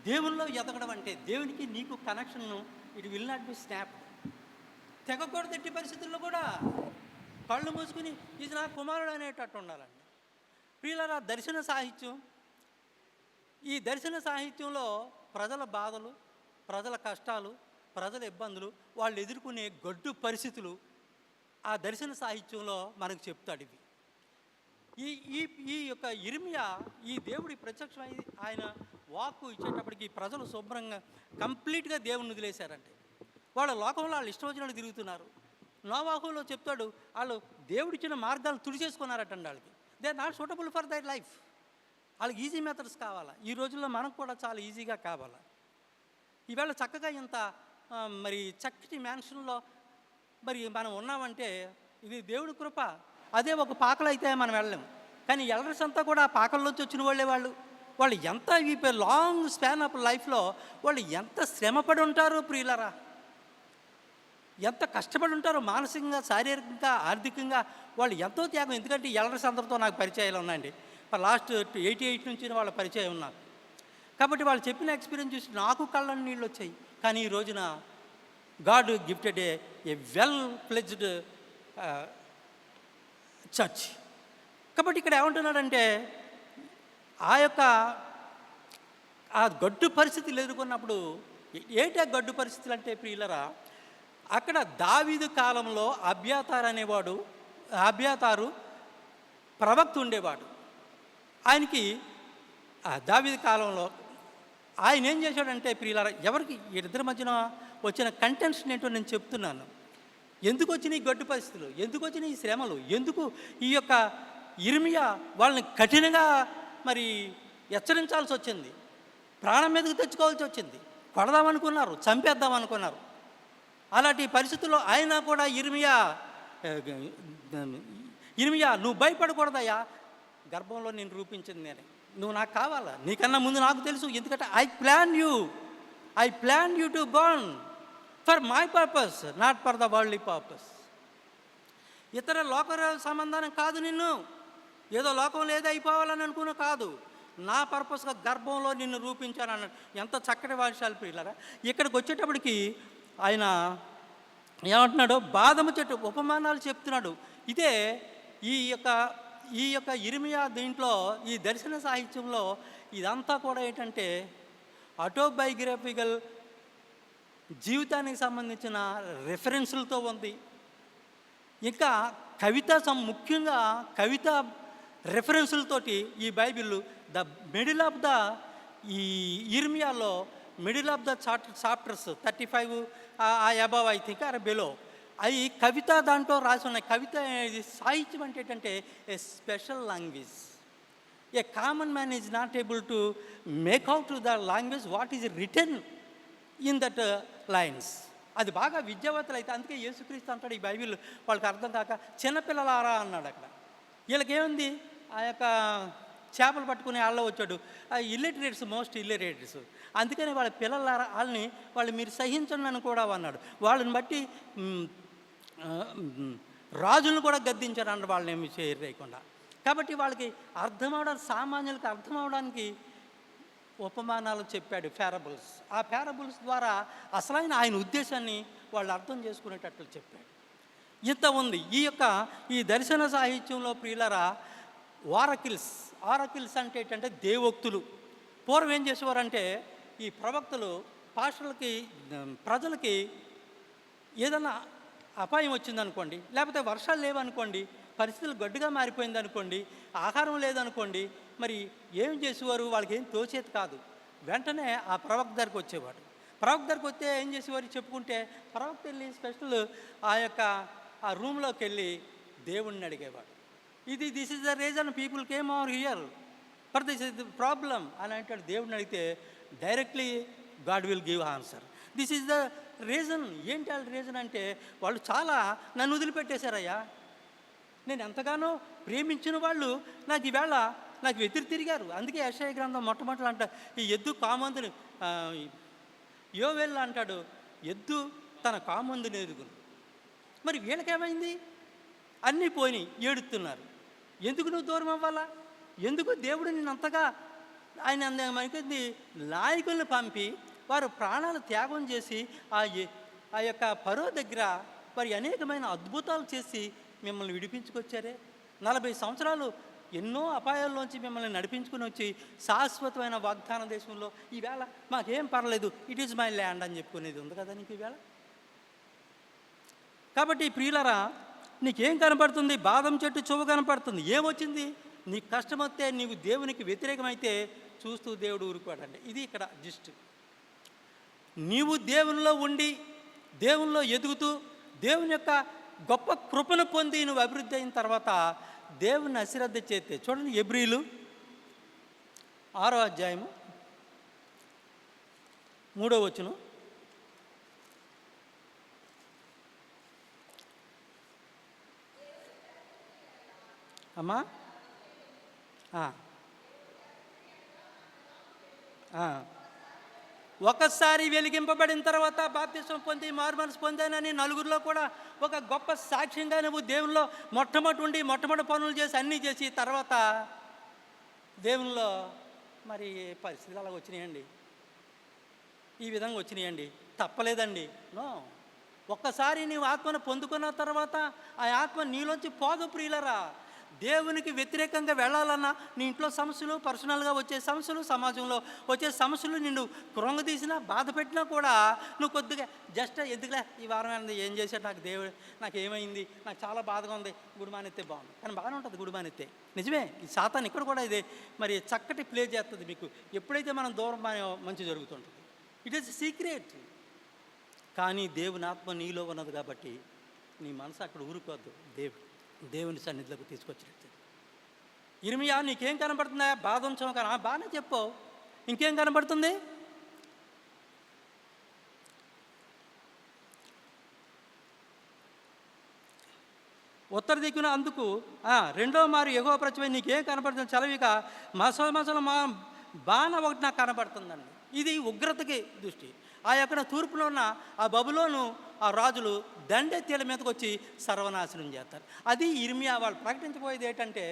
దేవుల్లో ఎదగడం అంటే, దేవునికి నీకు కనెక్షన్ను it will not be snap. తెగకూడదు ఎట్టి పరిస్థితుల్లో కూడా. కళ్ళు మూసుకుని ఇది నా కుమారుడు అనేటట్టు ఉండాలండి. ప్రియులరా, దర్శన సాహిత్యం, ఈ దర్శన సాహిత్యంలో ప్రజల బాధలు, ప్రజల కష్టాలు, ప్రజల ఇబ్బందులు, వాళ్ళు ఎదుర్కొనే గడ్డు పరిస్థితులు ఆ దర్శన సాహిత్యంలో మనకు చెప్తాడు. ఇవి ఈ ఈ ఈ యొక్క ఇర్మియా ఈ దేవుడి ప్రత్యక్షమై ఆయన వాక్కు ఇచ్చేటప్పటికి ప్రజలు శుభ్రంగా కంప్లీట్గా దేవుని వదిలేశారంటే వాళ్ళ లోకంలో వాళ్ళు ఇష్టం వచ్చినట్టు తిరుగుతున్నారు. నోవాహులో చెప్తాడు వాళ్ళు దేవుడిచ్చిన మార్గాలు తుడిచేసుకున్నారటండి. వాళ్ళకి they are not suitable for that life. వాళ్ళకి ఈజీ మెథడ్స్ కావాలా. ఈ రోజుల్లో మనకు కూడా చాలా ఈజీగా కావాలా. ఈవేళ చక్కగా ఇంత మరి చక్కటి మ్యాన్షన్లో మరి మనం ఉన్నామంటే ఇది దేవుడి కృప. అదే ఒక పాకలు అయితే మనం వెళ్ళలేము. కానీ ఎల్డర్స్ అంతా కూడా ఆ పాకల్లోంచి వచ్చిన వాళ్ళు ఎంత ఈ లాంగ్ స్పాన్ ఆఫ్ లైఫ్లో వాళ్ళు ఎంత శ్రమపడి ఉంటారో ప్రియులరా, ఎంత కష్టపడి ఉంటారో మానసికంగా, శారీరకంగా, ఆర్థికంగా వాళ్ళు ఎంతో త్యాగం. ఎందుకంటే ఎల్డర్స్ అందరితో నాకు పరిచయాలు ఉన్నాయండి. లాస్ట్ 88 నుంచి వాళ్ళ పరిచయం ఉన్నారు. కాబట్టి వాళ్ళు చెప్పిన ఎక్స్పీరియన్స్ చూసి నాకు కళ్ళని నీళ్ళు వచ్చాయి. కానీ ఈ రోజున గాడ్ గిఫ్టెడ్ ఏ వెల్ ఫ్లెడ్జ్డ్ చర్చ్. కాబట్టి ఇక్కడ ఏమంటున్నాడంటే ఆ గడ్డు పరిస్థితులు ఎదుర్కొన్నప్పుడు ఏంటి ఆ గడ్డు పరిస్థితులు అంటే ప్రియులరా, అక్కడ దావీదు కాలంలో అబ్యాతారు ప్రవక్త ఉండేవాడు. ఆయనకి దావీదు కాలంలో ఆయన ఏం చేశాడంటే ప్రియులారా, ఎవరికి ఇద్దరి మధ్యన వచ్చిన కంటెన్షన్ ఏంటో నేను చెప్తున్నాను. ఎందుకు వచ్చిన ఈ గడ్డు పరిస్థితులు, ఎందుకు వచ్చిన ఈ శ్రమలు, ఎందుకు ఈ యొక్క ఇర్మియా వాళ్ళని కఠినంగా మరి హెచ్చరించాల్సి వచ్చింది, ప్రాణం మీదకు తెచ్చుకోవాల్సి వచ్చింది, కొడదామనుకున్నారు, చంపేద్దామనుకున్నారు. అలాంటి పరిస్థితుల్లో ఆయన కూడా ఇర్మియా నువ్వు భయపడకూడదయ్యా, గర్భంలో నేను రూపించింది నేనే, నువ్వు నాకు కావాలా, నీకన్నా ముందు నాకు తెలుసు. ఎందుకంటే I plan you to burn for my purpose, not for the worldly purpose. ఇతర లోక సంబంధం కాదు, నిన్ను ఏదో లోకంలో ఏదో అయిపోవాలని అనుకున్నా కాదు, నా పర్పస్గా గర్భంలో నిన్ను రూపించాను అన్నాడు. ఎంత చక్కటి వాక్యాలు ప్రియులారా. ఇక్కడికి వచ్చేటప్పటికి ఆయన ఏమంటున్నాడు, బాదము చెట్టు ఉపమానాలు చెప్తున్నాడు. ఇదే ఈ యొక్క ఇర్మియా దీంట్లో ఈ దర్శన సాహిత్యంలో ఇదంతా కూడా ఏంటంటే ఆటోబయోగ్రఫికల్ జీవితానికి సంబంధించిన రెఫరెన్సులతో ఉంది. ఇంకా ముఖ్యంగా కవిత రెఫరెన్సులతోటి ఈ Bible the middle of the ఈ ఇర్మియాలో middle of the chapters 35 above I think or below అవి కవిత దాంట్లో రాసి ఉన్నాయి. కవిత సాహిత్యం అంటే ఏంటంటే a special language. A common man is not able to make out the language what is written in that lines. అది బాగా విద్యావంతులు అయితే, అందుకే యేసుక్రీస్తు అంటాడు ఈ బైబిల్ వాళ్ళకి అర్థం కాక చిన్నపిల్లలారా అన్నాడు. అక్కడ వీళ్ళకేముంది, ఆ యొక్క చేపలు పట్టుకునే వాళ్ళలో వచ్చాడు మోస్ట్ ఇల్లిటరేట్స్. అందుకని వాళ్ళ పిల్లలారా వాళ్ళు మీరు సహించండి అని కూడా అన్నాడు. వాళ్ళని బట్టి రాజులను కూడా గద్దించారు అన్న వాళ్ళని ఏమి చేయకుండా. కాబట్టి వాళ్ళకి సామాన్యులకు అర్థం అవడానికి ఉపమానాలు చెప్పాడు, పారబుల్స్. ఆ పారబుల్స్ ద్వారా అసలైన ఆయన ఉద్దేశాన్ని వాళ్ళు అర్థం చేసుకునేటట్లు చెప్పాడు. ఇంత ఉంది ఈ దర్శన సాహిత్యంలో ప్రియులరా. ఆరకిల్స్ అంటే ఏంటంటే దేవోక్తులు. పూర్వం ఏం చేసేవారంటే ఈ ప్రవక్తలు పాస్టర్లకి ప్రజలకి ఏదైనా అపాయం వచ్చిందనుకోండి, లేకపోతే వర్షాలు లేవనుకోండి, పరిస్థితులు గడ్డుగా మారిపోయింది అనుకోండి, ఆహారం లేదనుకోండి, మరి ఏం చేసేవారు, వాళ్ళకి ఏం తోచేది కాదు. వెంటనే ఆ ప్రవక్త దగ్గరికి వచ్చేవాడు. ప్రవక్త దగ్గరికి వస్తే ఏం చేసేవారు చెప్పుకుంటే, ప్రవక్త వెళ్ళి స్పెషల్ ఆ రూమ్లోకి వెళ్ళి దేవుణ్ణి అడిగేవాడు. This is the reason people came over here for this is the problem అని అంటాడు. దేవుణ్ణి అడిగితే directly God will give answer. This is the reason. ఏంటి వాళ్ళ రీజన్ అంటే, వాళ్ళు చాలా నన్ను వదిలిపెట్టేశారయ్యా, నేను ఎంతగానో ప్రేమించిన వాళ్ళు నాకు ఈవేళ నాకు వెతిరి తిరిగారు. అందుకే యెషయా గ్రంథం మొట్టమొదటి అంట, ఈ ఎద్దు కామందుని యోవేల్ అంటాడు, ఎద్దు తన కామందుని ఎరుగును. మరి వీళ్ళకేమైంది, అన్నీ పోయినాయి, ఏడుతున్నారు. ఎందుకు నువ్వు దూరం అవ్వాలా, ఎందుకు దేవుడు నేను అంతగా ఆయన మనకి నాయకుల్ని పంపి వారు ప్రాణాలు త్యాగం చేసి ఆ యొక్క ఫరో దగ్గర వారి అనేకమైన అద్భుతాలు చేసి మిమ్మల్ని విడిపించుకొచ్చారే. 40 సంవత్సరాలు ఎన్నో అపాయాల్లోంచి మిమ్మల్ని నడిపించుకుని వచ్చి శాశ్వతమైన వాగ్దాన దేశంలో ఈవేళ మాకేం పర్లేదు, ఇట్ ఈజ్ మై ల్యాండ్ అని చెప్పుకునేది ఉంది కదా నీకు ఈవేళ. కాబట్టి ప్రియులరా, నీకేం కనపడుతుంది? బాదం చెట్టు చువ్వ కనపడుతుంది. ఏమొచ్చింది? నీకు కష్టం వస్తే, నీవు దేవునికి వ్యతిరేకమైతే చూస్తూ దేవుడు ఊరుకోడండి. ఇది ఇక్కడ జిస్ట్. నీవు దేవునిలో ఉండి దేవునిలో ఎదుగుతూ దేవుని యొక్క గొప్ప కృపను పొంది నువ్వు అభివృద్ధి అయిన తర్వాత దేవుని అశ్రద్ధ చేస్తే, చూడండి హెబ్రీలు 6వ అధ్యాయము 3వ వచనం. అమ్మా ఒకసారి వెలిగింపబడిన తర్వాత బాప్తిసం పొంది మారుమనసు పొందానని నలుగురిలో కూడా ఒక గొప్ప సాక్ష్యంగా నువ్వు దేవునిలో మొట్టమొదటి పనులు చేసి అన్నీ చేసి తర్వాత దేవునిలో మరి పరిస్థితులు అలాగ వచ్చినాయండి, ఈ విధంగా వచ్చినాయండి. తప్పలేదండి. నో, ఒక్కసారి నీవు ఆత్మను పొందుకున్న తర్వాత ఆ ఆత్మ నీలోంచి పోదు ప్రియులరా. దేవునికి వ్యతిరేకంగా వెళ్ళాలన్నా నీ ఇంట్లో సమస్యలు, పర్సనల్గా వచ్చే సమస్యలు, సమాజంలో వచ్చే సమస్యలు నిన్ను కృంగదీసినా బాధ పెట్టినా కూడా నువ్వు కొద్దిగా జస్ట్ ఎందుకులే ఈ వారం ఏం చేశాడు నాకు దేవుడు, నాకు ఏమైంది, నాకు చాలా బాధగా ఉంది, గుడిమానెత్తే బాగుంది. కానీ బాగానే ఉంటుంది గుడిమానెత్తే. నిజమే, ఈ సాతాను ఇక్కడ కూడా ఇదే మరి చక్కటి ప్లే చేస్తుంది మీకు. ఎప్పుడైతే మనం దూరం మంచి జరుగుతుంటుంది. It is secret. కానీ దేవుని ఆత్మ నీలో ఉన్నది కాబట్టి నీ మనసు అక్కడ ఊరుకోవద్దు, దేవుని సన్నిధిలోకి తీసుకొచ్చినట్టు. ఇర్మియా, నీకేం కనబడుతుందా? బాదం చమకన బాగానే చెప్పు, ఇంకేం కనబడుతుంది? ఉత్తర దిక్కున అందుకు రెండో మారు ఎగువ ప్రతిమ నీకేం కనబడుతుంది? చలవిక మసలు మా బాణ ఒకటి నాకు కనబడుతుందండి. ఇది ఉగ్రతకి దృష్టి. ఆ యొక్క తూర్పులో ఉన్న ఆ బబులోను ఆ రాజులు దండెత్తీల మీదకి వచ్చి సర్వనాశనం చేస్తారు. అది ఇర్మియా వాళ్ళు ప్రకటించబోయేది ఏంటంటే,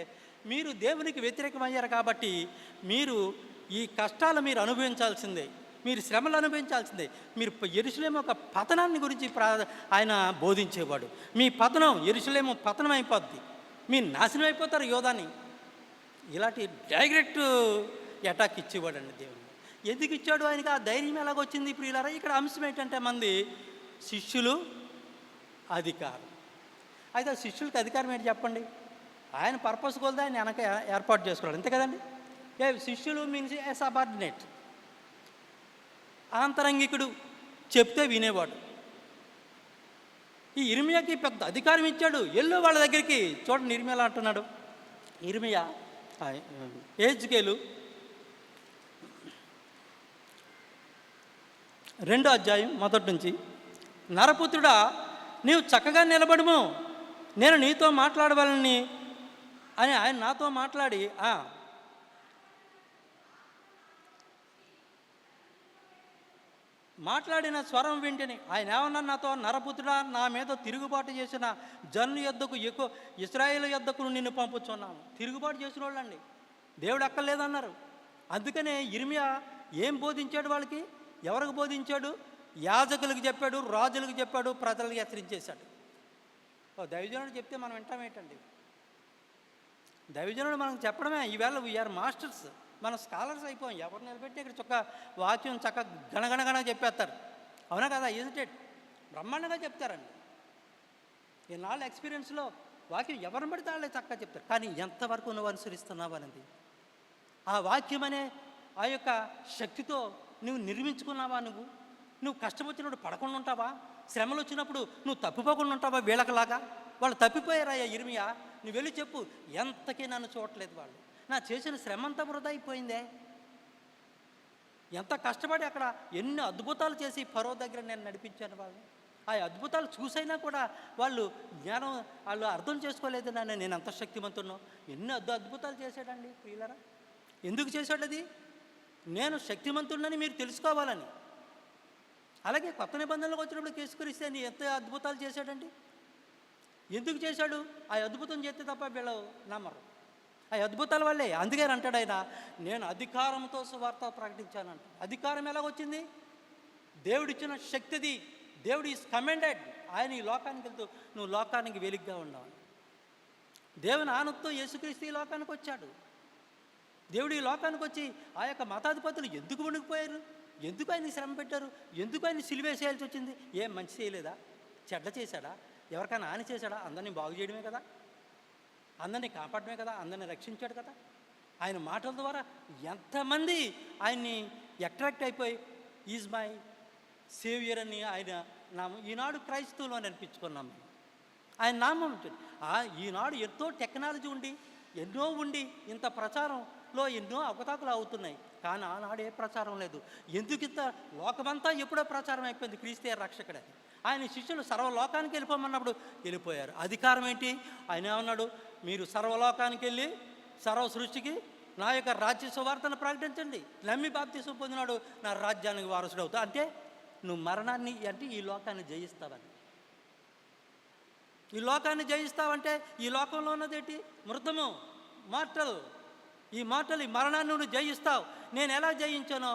మీరు దేవునికి వ్యతిరేకమయ్యారు కాబట్టి మీరు ఈ కష్టాలు మీరు అనుభవించాల్సిందే, మీరు శ్రమలు అనుభవించాల్సిందే. మీరు యెరూషలేము ఒక పతనాన్ని గురించి ఆయన బోధించేవాడు. మీ పతనం, యెరూషలేము పతనం అయిపోద్ది, మీరు నాశనం అయిపోతారు యోధాని. ఇలాంటి డైరెక్ట్ అటాక్ ఇచ్చేవాడు అండి దేవుడు. ఎందుకు ఇచ్చాడు ఆయనకి ఆ ధైర్యం ఎలాగొచ్చింది ప్రియులారా? ఇక్కడ అంశం ఏంటంటే మంది శిష్యులు, అధికారం. అయితే ఆ శిష్యులకి అధికారం ఏంటి చెప్పండి? ఆయన పర్పస్ కొలది ఆయన వెనక ఏర్పాటు చేసుకోవాలి, అంతే కదండి. శిష్యులు మీన్స్ ఏ సబార్డినేట్, ఆంతరంగికుడు, చెప్తే వినేవాడు. ఈ ఇర్మియాకి పెద్ద అధికారం ఇచ్చాడు. ఎల్లో వాళ్ళ దగ్గరికి. చూడండి ఇర్మియా అంటున్నాడు. ఇర్మియా యెహెజ్కేలు 2వ అధ్యాయం మొదటి నుంచి, నరపుత్రుడా నీవు చక్కగా నిలబడుము, నేను నీతో మాట్లాడవాలని అని ఆయన నాతో మాట్లాడి మాట్లాడిన స్వరం వింటని ఆయన ఏమన్నా నాతో, నరపుత్రుడా నా మీద తిరుగుబాటు చేసిన జన్ను యొద్దకు ఇశ్రాయేలు యొద్దకు నిన్ను పంపుచున్నాను. తిరుగుబాటు చేసిన వాళ్ళండి, దేవుడు అక్కర్లేదన్నారు. అందుకనే ఇర్మియా ఏం బోధించాడు వాళ్ళకి? ఎవరికి బోధించాడు? యాజకులకు చెప్పాడు, రాజులకు చెప్పాడు, ప్రజలకు హెచ్చరించేశాడు. దైవజనుడు చెప్తే మనం వింటామేంటండి? దైవజనుడు మనకు చెప్పడమే. ఈవేళ వీఆర్ మాస్టర్స్, మనం స్కాలర్స్ అయిపోయాం. ఎవరు నిలబెట్టి ఇక్కడ చొక్క వాక్యం చక్క గణగణగణ చెప్పేస్తారు. అవునా కదా? ఈజిటెడ్ బ్రహ్మాండంగా చెప్తారండి. ఈనాళ్ళ ఎక్స్పీరియన్స్లో వాక్యం ఎవరిని పడితే వాళ్ళే చక్కగా చెప్తారు. కానీ ఎంతవరకు నువ్వు అనుసరిస్తున్నావు అనేది, ఆ వాక్యం అనే ఆ యొక్క శక్తితో నువ్వు నిర్మించుకున్నావా? నువ్వు కష్టం వచ్చినప్పుడు పడకుండా ఉంటావా? శ్రమలు వచ్చినప్పుడు నువ్వు తప్పిపోకుండా ఉంటావా? వీళ్ళకలాగా వాళ్ళు తప్పిపోయారయ్యా. ఇర్మియా, నువ్వు వెళ్ళి చెప్పు, ఎంతకీ నన్ను చూడలేదు వాళ్ళు, నా చేసిన శ్రమ అంతా వృధా అయిపోయిందే. ఎంత కష్టపడి అక్కడ ఎన్ని అద్భుతాలు చేసి ఫరో దగ్గర నేను నడిపించాను వాళ్ళని. ఆ అద్భుతాలు చూసైనా కూడా వాళ్ళు వాళ్ళు అర్థం చేసుకోలేదు నేను అంత శక్తిమంతున్నో. ఎన్ని అద్భుతాలు చేశాడండి ప్రియులరా. ఎందుకు చేశాడు అది? నేను శక్తిమంతుడినని మీరు తెలుసుకోవాలని. అలాగే కొత్త నిబంధనలకు వచ్చినప్పుడు కేసుకరిస్తే నీ ఎంత అద్భుతాలు చేశాడండి. ఎందుకు చేశాడు? ఆ అద్భుతం చేస్తే తప్ప వీళ్ళు నమ్మరు. ఆ అద్భుతాల వల్లే. అందుకే అంటాడు ఆయన, నేను అధికారంతో సువార్త ప్రకటించానంట. అధికారం ఎలాగొచ్చింది? దేవుడిచ్చిన శక్తిది. దేవుడు ఈజ్ కమెండెడ్. ఆయన ఈ లోకానికి వెళ్తూ నువ్వు లోకానికి వెలుగ్గా ఉండవు. దేవుని ఆనందంతో యేసుక్రీస్తు ఈ లోకానికి వచ్చాడు. దేవుడు ఈ లోకానికి వచ్చి ఆ యొక్క మతాధిపతులు ఎందుకు వణికిపోయారు, ఎందుకు ఆయన శ్రమ పెట్టారు, ఎందుకు ఆయన సిలివేసేయాల్సి వచ్చింది? ఏం మంచి చేయలేదా, చెడ్డ చేశాడా, ఎవరికైనా హాని చేశాడా? అందరినీ బాగు చేయడమే కదా, అందరినీ కాపాడమే కదా, అందరినీ రక్షించాడు కదా. ఆయన మాటల ద్వారా ఎంతమంది ఆయన్ని అట్రాక్ట్ అయిపోయి ఈజ్ మై సేవియర్ అని ఆయన నామం ఈనాడు క్రైస్తవులు అని అనిపించుకున్నాం. ఆయన నామం ఉంటుంది. ఈనాడు ఎంతో టెక్నాలజీ ఉండి ఎన్నో ఉండి ఇంత ప్రచారంలో ఎన్నో అవకతవకలు అవుతున్నాయి, కానీ ఆనాడు ఏ ప్రచారం లేదు. ఎందుకు ఇంత లోకమంతా ఎప్పుడో ప్రచారం అయిపోయింది క్రీస్తే రక్షకుడని. ఆయన శిష్యులు సర్వలోకానికి వెళ్ళిపోమన్నప్పుడు వెళ్ళిపోయారు. అధికారం ఏంటి? ఆయన ఏమన్నాడు, మీరు సర్వలోకానికి వెళ్ళి సర్వ సృష్టికి నా యొక్క రాజ్య సువార్తను ప్రకటించండి, నమ్మి బాప్తిసం పొందినాడు నా రాజ్యానికి వారసుడు అవుతా. అంటే నువ్వు మరణాన్ని అంటే ఈ లోకాన్ని జయిస్తావని. ఈ లోకాన్ని జయిస్తావంటే ఈ లోకంలో ఉన్నదేంటి? మృతము, మార్టల్. ఈ మరణాన్ని నువ్వు జయిస్తావు. నేను ఎలా జయించానో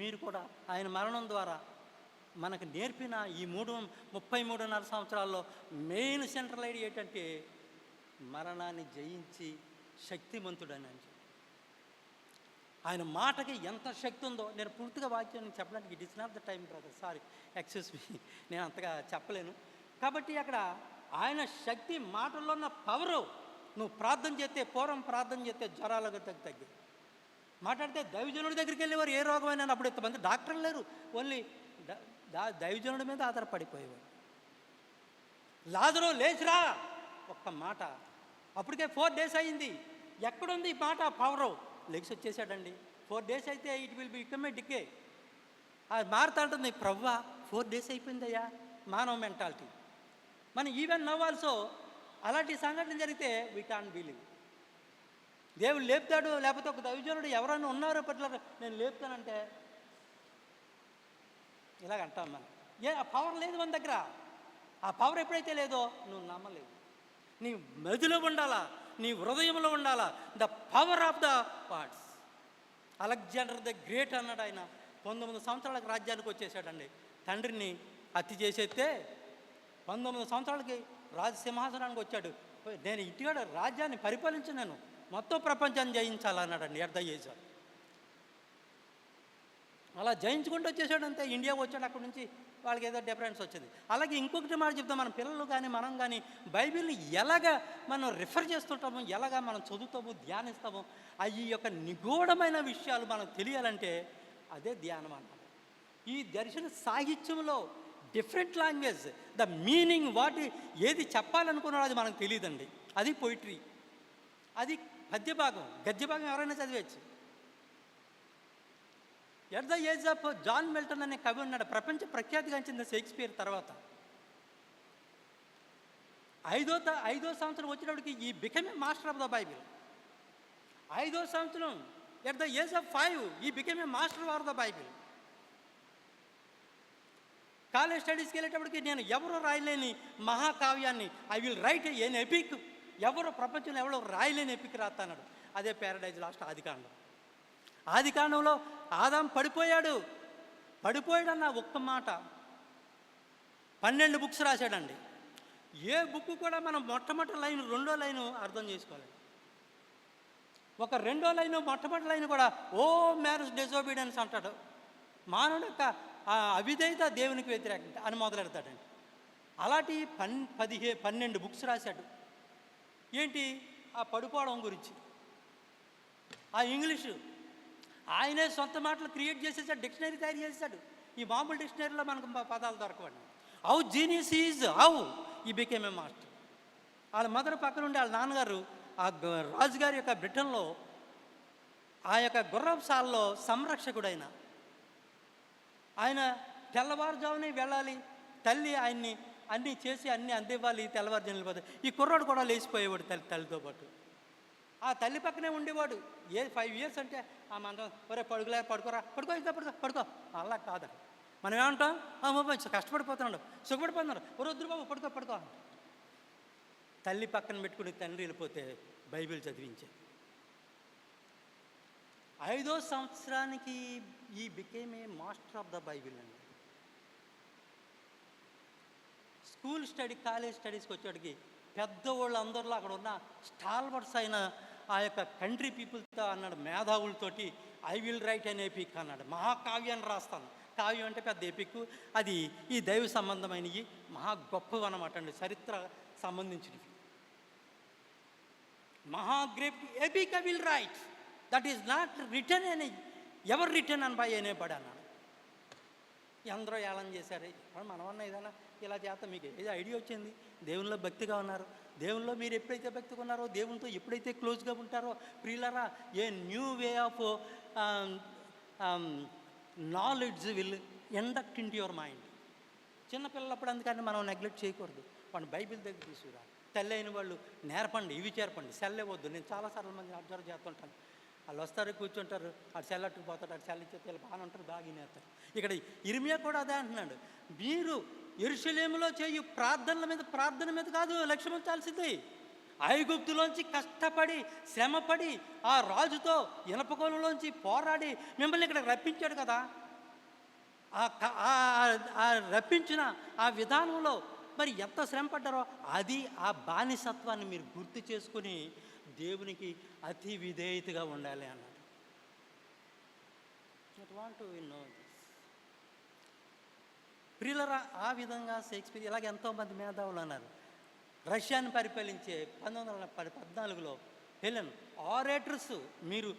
మీరు కూడా ఆయన మరణం ద్వారా మనకు నేర్పిన ఈ 33.5 సంవత్సరాల్లో మెయిన్ సెంట్రల్ ఐడియా ఏంటంటే మరణాన్ని జయించి శక్తిమంతుడని. ఆయన మాటకి ఎంత శక్తి ఉందో నేను పూర్తిగా వాక్యాన్ని చెప్పడానికి it is not the time brother, sorry, excuse me, నేను అంతగా చెప్పలేను. కాబట్టి అక్కడ ఆయన శక్తి మాటల్లో ఉన్న పవరు. నువ్వు ప్రార్థన చేస్తే, పూర్వం ప్రార్థన చేస్తే జ్వరాలకు తగ్గి మాట్లాడితే దైవజనుడి దగ్గరికి వెళ్ళేవారు. ఏ రోగమైనా అప్పుడు ఇంతమంది డాక్టర్లు లేరు, ఓన్లీ దైవజనుడి మీద ఆధారపడిపోయేవారు. లాజరు లేచిరా ఒక్క మాట, అప్పటికే 4 days అయింది. ఎక్కడుంది ఈ మాట పవరు? లెగ్స్ వచ్చేసాడండి. 4 days అయితే it will become a decay. అది మారుతుంటుంది. ప్రవ్వా 4 days అయిపోయిందయ్యా, మానవ మెంటాలిటీ. మనం ఈవెన్ నవ్ ఆల్సో అలాంటి సంఘటన జరిగితే వీ కాంట్ బిలీవ్. దేవుడు లేపుతాడు, లేకపోతే ఒక దైవజనుడు ఎవరైనా ఉన్నారో పట్ల నేను లేపుతానంటే ఇలాగ అంటాం మనం. ఆ పవర్ లేదు మన దగ్గర. ఆ పవర్ ఎప్పుడైతే లేదో నువ్వు నమ్మలేవు. నీ మెదిలో ఉండాలా, నీ హృదయంలో ఉండాలా the power of the words. Alexander the great అన్నాడు. ఆయన 19 సంవత్సరాలకు రాజ్యానికి వచ్చేసాడండి. తండ్రిని హత్య చేసేస్తే 19 సంవత్సరాలకి రాజసింహాసనానికి వచ్చాడు. నేను ఇంటికాడ రాజ్యాన్ని పరిపాలించినాను, మొత్తం ప్రపంచాన్ని జయించాలన్నాడండి ఎట్ ద ఏజ్. అలా జయించుకుంటూ వచ్చేసాడు. అంతే ఇండియా వచ్చాడు. అక్కడి నుంచి వాళ్ళకి ఏదో డిఫరెన్స్ వచ్చింది. అలాగే ఇంకొకటి మాట చెప్తాం, మన పిల్లలు కానీ మనం కానీ బైబిల్ని ఎలాగ మనం రిఫర్ చేస్తుంటామో, ఎలాగ మనం చదువుతామో, ధ్యానిస్తామో, ఈ యొక్క నిగూఢమైన విషయాలు మనకు తెలియాలంటే అదే ధ్యానం అన్నమాట. ఈ దర్శన సాహిత్యంలో డిఫరెంట్ లాంగ్వేజ్, ద మీనింగ్ ఏది చెప్పాలనుకున్నాడో అది మనకు తెలియదండి. అది పోయిటరీ, అది పద్యభాగం. గద్యభాగం ఎవరైనా చదివచ్చు. At the age of John Milton అనే కవి ఉన్నాడు, ప్రపంచ ప్రఖ్యాతిగాంచింది షేక్స్పియర్ తర్వాత. 5వ సంవత్సరం వచ్చినప్పటికి ఈ become a master of the Bible. 5వ సంవత్సరం ఎట్ ద ఏజ్ ఆఫ్ 5 ఈ become a master of the Bible. College స్టడీస్కి వెళ్ళేటప్పటికి నేను ఎవరో రాయలేని మహాకావ్యాన్ని I will write an epic, ఎవరో ప్రపంచంలో ఎవరో రాయలేని ఎపిక్ రాస్తాడు. అదే ప్యారడైజ్ లాస్ట్ ఆదికాండం. ఆదికాండంలో ఆదాం పడిపోయాడన్న ఒక్క మాట 12 బుక్స్ రాశాడండి. ఏ బుక్ కూడా మనం మొట్టమొదటి లైన్, 2వ లైను అర్థం చేసుకోవాలి. ఒక 2వ లైను, మొట్టమొదటి లైన్ కూడా ఓ మ్యారేజ్ డిజోబీడియన్స్ అంటాడు. మానవుడు యొక్క అవిధేయత దేవునికి వ్యతిరేకంగా అని మొదలెడతాడండి. అలాంటి 12 బుక్స్ రాశాడు. ఏంటి? ఆ పడిపోవడం గురించి. ఆ ఇంగ్లీషు ఆయనే సొంత మాటలు క్రియేట్ చేసేసాడు, డిక్షనరీ తయారు చేసేసాడు. ఈ మామూలు డిక్షనరీలో మనకు పదాలు దొరకవండి. How genius is how he became a master. వాళ్ళ మదర్ పక్కన ఉండి వాళ్ళ నాన్నగారు ఆ రాజుగారి యొక్క బ్రిటన్లో ఆ యొక్క గుర్రపుశాలలో సంరక్షకుడైన ఆయన తెల్లవారుజామునే వెళ్ళాలి, తల్లి ఆయన్ని అన్నీ చేసి అన్నీ అందివ్వాలి, తెల్లవారుజామున వెళ్ళిపోతాయి. ఈ కుర్రాడు కూడా లేచిపోయేవాడు తల్లితో పాటు. ఆ తల్లి పక్కనే ఉండేవాడు. 5 years అంటే ఆ మందం ఒరే పడుకోరా, పడుకో అలా కాదు. మనం ఏమంటాం, కష్టపడిపోతున్నాడు, సుఖపడిపోతున్నాడు, వద్దు బాబు పడుకో. తల్లి పక్కన పెట్టుకుని తండ్రి వెళ్ళిపోతే బైబిల్ చదివించే. 5వ సంవత్సరానికి he became a master of the Bible అండి. స్కూల్ స్టడీ, కాలేజ్ స్టడీస్కి వచ్చేటికి పెద్దవాళ్ళు అందరిలో అక్కడ ఉన్న స్టాల్వర్డ్స్ అయిన ఆ యొక్క కంట్రీ పీపుల్తో అన్నాడు, మేధావులతోటి I will write an epic అన్నాడు. మహాకావ్యాన్ని రాస్తాను. కావ్యం అంటే పెద్ద ఎపిక్, అది ఈ దైవ సంబంధమైనవి మహా గొప్పవి అన్నమాట అండి, చరిత్ర సంబంధించినవి. మహా great epic I will right, that is not return అని ఎవర్ రిటర్న్ అని బై అనేబడి అన్నాడు. అందరూ ఏళన చేశారు. మనమన్నా ఏదైనా ఇలా చేస్తాం, మీకు ఏదో ఐడియా వచ్చింది, దేవునిలో భక్తిగా ఉన్నారు, దేవునిలో మీరు ఎప్పుడైతే భక్తిగా ఉన్నారో, దేవునితో ఎప్పుడైతే క్లోజ్గా ఉంటారో ప్రియులరా, a new way of knowledge will induct into your mind. చిన్నపిల్లలప్పుడు అందుకని మనం నెగ్లెక్ట్ చేయకూడదు. వాడిని బైబిల్ దగ్గర తీసుకురా, తల్లి అయిన వాళ్ళు నేర్పండి, ఇవి చేర్పండి, సెల్ ఇవ్వద్దు. నేను చాలాసార్లు మంది అబ్జర్వ్ చేస్తుంటాను, వాళ్ళు వస్తారు కూర్చుంటారు, అటు సెల్లట్టుకు పోతాడు, అటు సెల్ ఇచ్చే పిల్లలు బాగానే ఉంటారు, బాగా వినేస్తారు. ఇక్కడ ఇర్మియా కూడా అదే అంటున్నాడు, మీరు యెరూషలేములో చేయు ప్రార్థన మీద కాదు లక్ష్యం ఉంచాల్సింది. ఐగుప్తులోంచి కష్టపడి శ్రమపడి ఆ రాజుతో ఇనపకోలంలోంచి పోరాడి మిమ్మల్ని ఇక్కడ రప్పించాడు కదా, ఆ రప్పించిన ఆ విధానంలో మరి ఎంత శ్రమ పడ్డారో అది ఆ బానిసత్వాన్ని మీరు గుర్తు చేసుకుని దేవునికి అతి విధేయతగా ఉండాలి అన్నాడు. I want to know this. ప్రియులరా, ఆ విధంగా షేక్స్పియర్ ఇలాగ ఎంతోమంది మేధావులు అన్నారు. రష్యాను పరిపాలించే 1914లో హెలెన్ ఆరేటర్స్ మీరు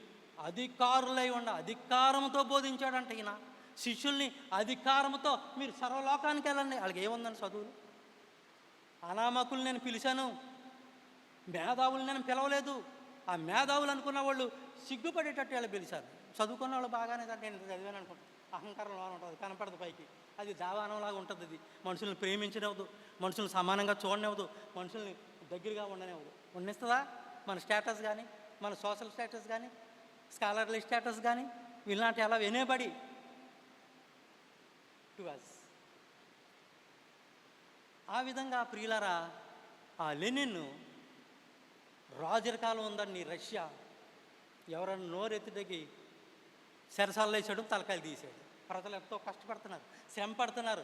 అధికారులై అధికారంతో బోధించాడంట ఈయన. శిష్యుల్ని అధికారంతో మీరు సర్వలోకానికి వెళ్ళండి. వాళ్ళకి ఏముందని చదువులు. అనామకులు నేను పిలిచాను, మేధావులు నేను పిలవలేదు. ఆ మేధావులు అనుకున్న వాళ్ళు సిగ్గుపడేటట్టు వాళ్ళు పిలిచారు. చదువుకున్న వాళ్ళు బాగానే నేను చదివాను అనుకుంటాను, అహంకారంలో ఉంటుంది, కనపడదు పైకి. అది దావానంలాగా ఉంటుంది. అది మనుషుల్ని ప్రేమించనివ్వదు, మనుషుల్ని సమానంగా చూడనివ్వదు, మనుషుల్ని దగ్గరగా ఉండనివ్వదు. ఉండనిస్తుందా? మన స్టేటస్ కానీ, మన సోషల్ స్టేటస్ కానీ, స్కాలర్లీ స్టేటస్ కానీ, ఇలాంటి అలా వినేబడి టు అస్. ఆ విధంగా ప్రియులారా, ఆ లెనిన్ రాజుల కాలం ఉందండి రష్యా, ఎవరన్నా నోరెత్తుడికి సెరసాల్లో వేసాడు, తలకాయలు తీసాడు. ప్రజలు ఎంతో కష్టపడుతున్నారు, శ్రమ పడుతున్నారు,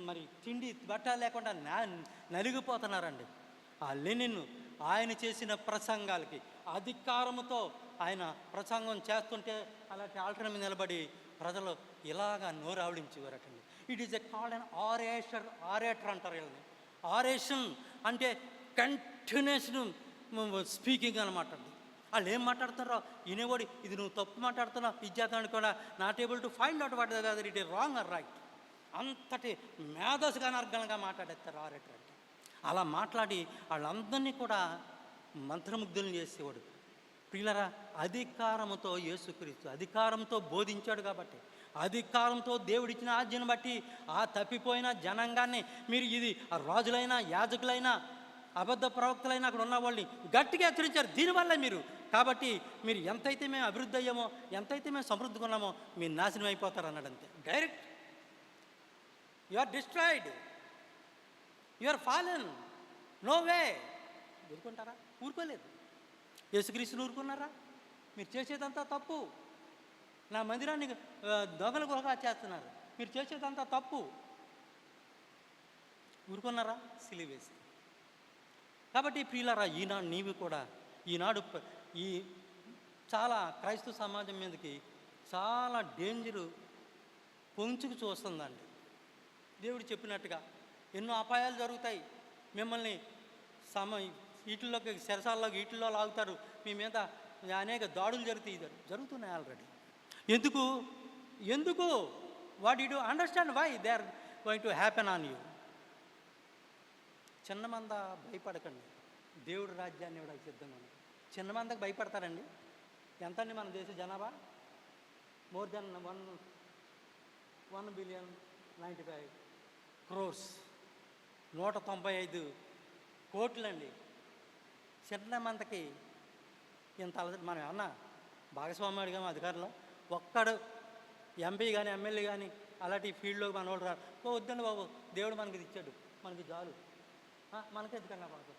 మరి తిండి బట్ట లేకుండా నలిగిపోతున్నారండి. ఆ లెనిన్ ఆయన చేసిన ప్రసంగాలకి అధికారంతో ఆయన ప్రసంగం చేస్తుంటే అలాంటి ఆల్టర్ మీద నిలబడి ప్రజలు ఇలాగా నోరు ఆవడించేవారటండి. It is a called an orator అంటారు వీళ్ళని. ఆరేషన్ అంటే కంటిన్యూషన్ స్పీకింగ్ అనమాట అండి. వాళ్ళు ఏం మాట్లాడుతున్నారో వినేవాడు, ఇది నువ్వు తప్పు మాట్లాడుతున్నావు, ఇచ్చేతాను కూడా not able to find out what whether it is wrong or right. అంతటి మేధస్సుగా అర్గంగా మాట్లాడేస్తారు ఆరేటర్ అంటే. అలా మాట్లాడి వాళ్ళందరినీ కూడా మంత్రముగ్ధులను చేసేవాడు. ప్రియులరా, అధికారంతో యేసుక్రీస్తు అధికారంతో బోధించాడు కాబట్టి, అధికారంతో దేవుడిచ్చిన ఆజ్ఞను బట్టి ఆ తప్పిపోయిన జనాంగాన్ని మీరు ఇది రాజులైనా యాజకులైనా అబద్ధ ప్రవక్తలైనా అక్కడ ఉన్న వాళ్ళని గట్టిగా హెచ్చరించారు. దీనివల్ల మీరు కాబట్టి మీరు ఎంతైతే మేము అభివృద్ధి అయ్యామో, ఎంతైతే మేము సమృద్ధిగా ఉన్నామో మీరు నాశనం అయిపోతారు అన్నాడు. అంతే direct. You are destroyed, you are fallen, no way. ఊరుకుంటారా? ఊరుకోలేదు. యేసుక్రీస్తుని ఊరుకున్నారా? మీరు చేసేదంతా తప్పు. నా మందిరాన్ని దొంగల గుహగా చేస్తున్నారు, మీరు చేసేదంతా తప్పు. ఊరుకున్నారా? సిలివేసి. కాబట్టి ప్రియులారా, ఈనాడు నీవు కూడా ఈనాడు ఈ చాలా క్రైస్తవ సమాజం మీదకి చాలా డేంజరు పొంచుకు చూస్తుందండి. దేవుడు చెప్పినట్టుగా ఎన్నో అపాయాలు జరుగుతాయి. మిమ్మల్ని వీటిల్లోకి సెరసాల్లోకి వీటిల్లో లాగుతారు, మీ మీద అనేక దాడులు జరుగుతున్నాయి ఆల్రెడీ. ఎందుకు what you do understand why they are going to happen on you. చిన్న మంద భయపడకండి, దేవుడు రాజ్యాన్ని ఇవ్వడానికి సిద్ధంగా ఉంది. చిన్న మందకు భయపడతారండి? ఎంత అండి మన దేశ జనాభా? More than 1,95 crores, 195 కోట్లండి. చిన్న మందకి ఇంత మనం ఏమన్నా భాగస్వామ్యం అడిగాము అధికారులు? ఒక్కడు ఎంపీ కానీ ఎమ్మెల్యే కానీ అలాంటి ఫీల్డ్లోకి మన వాళ్ళు రారు. వద్దండి బాబు, దేవుడు మనకి ఇచ్చాడు, మనకి చాలు, మనకే ఎందుకన్నా పడుకో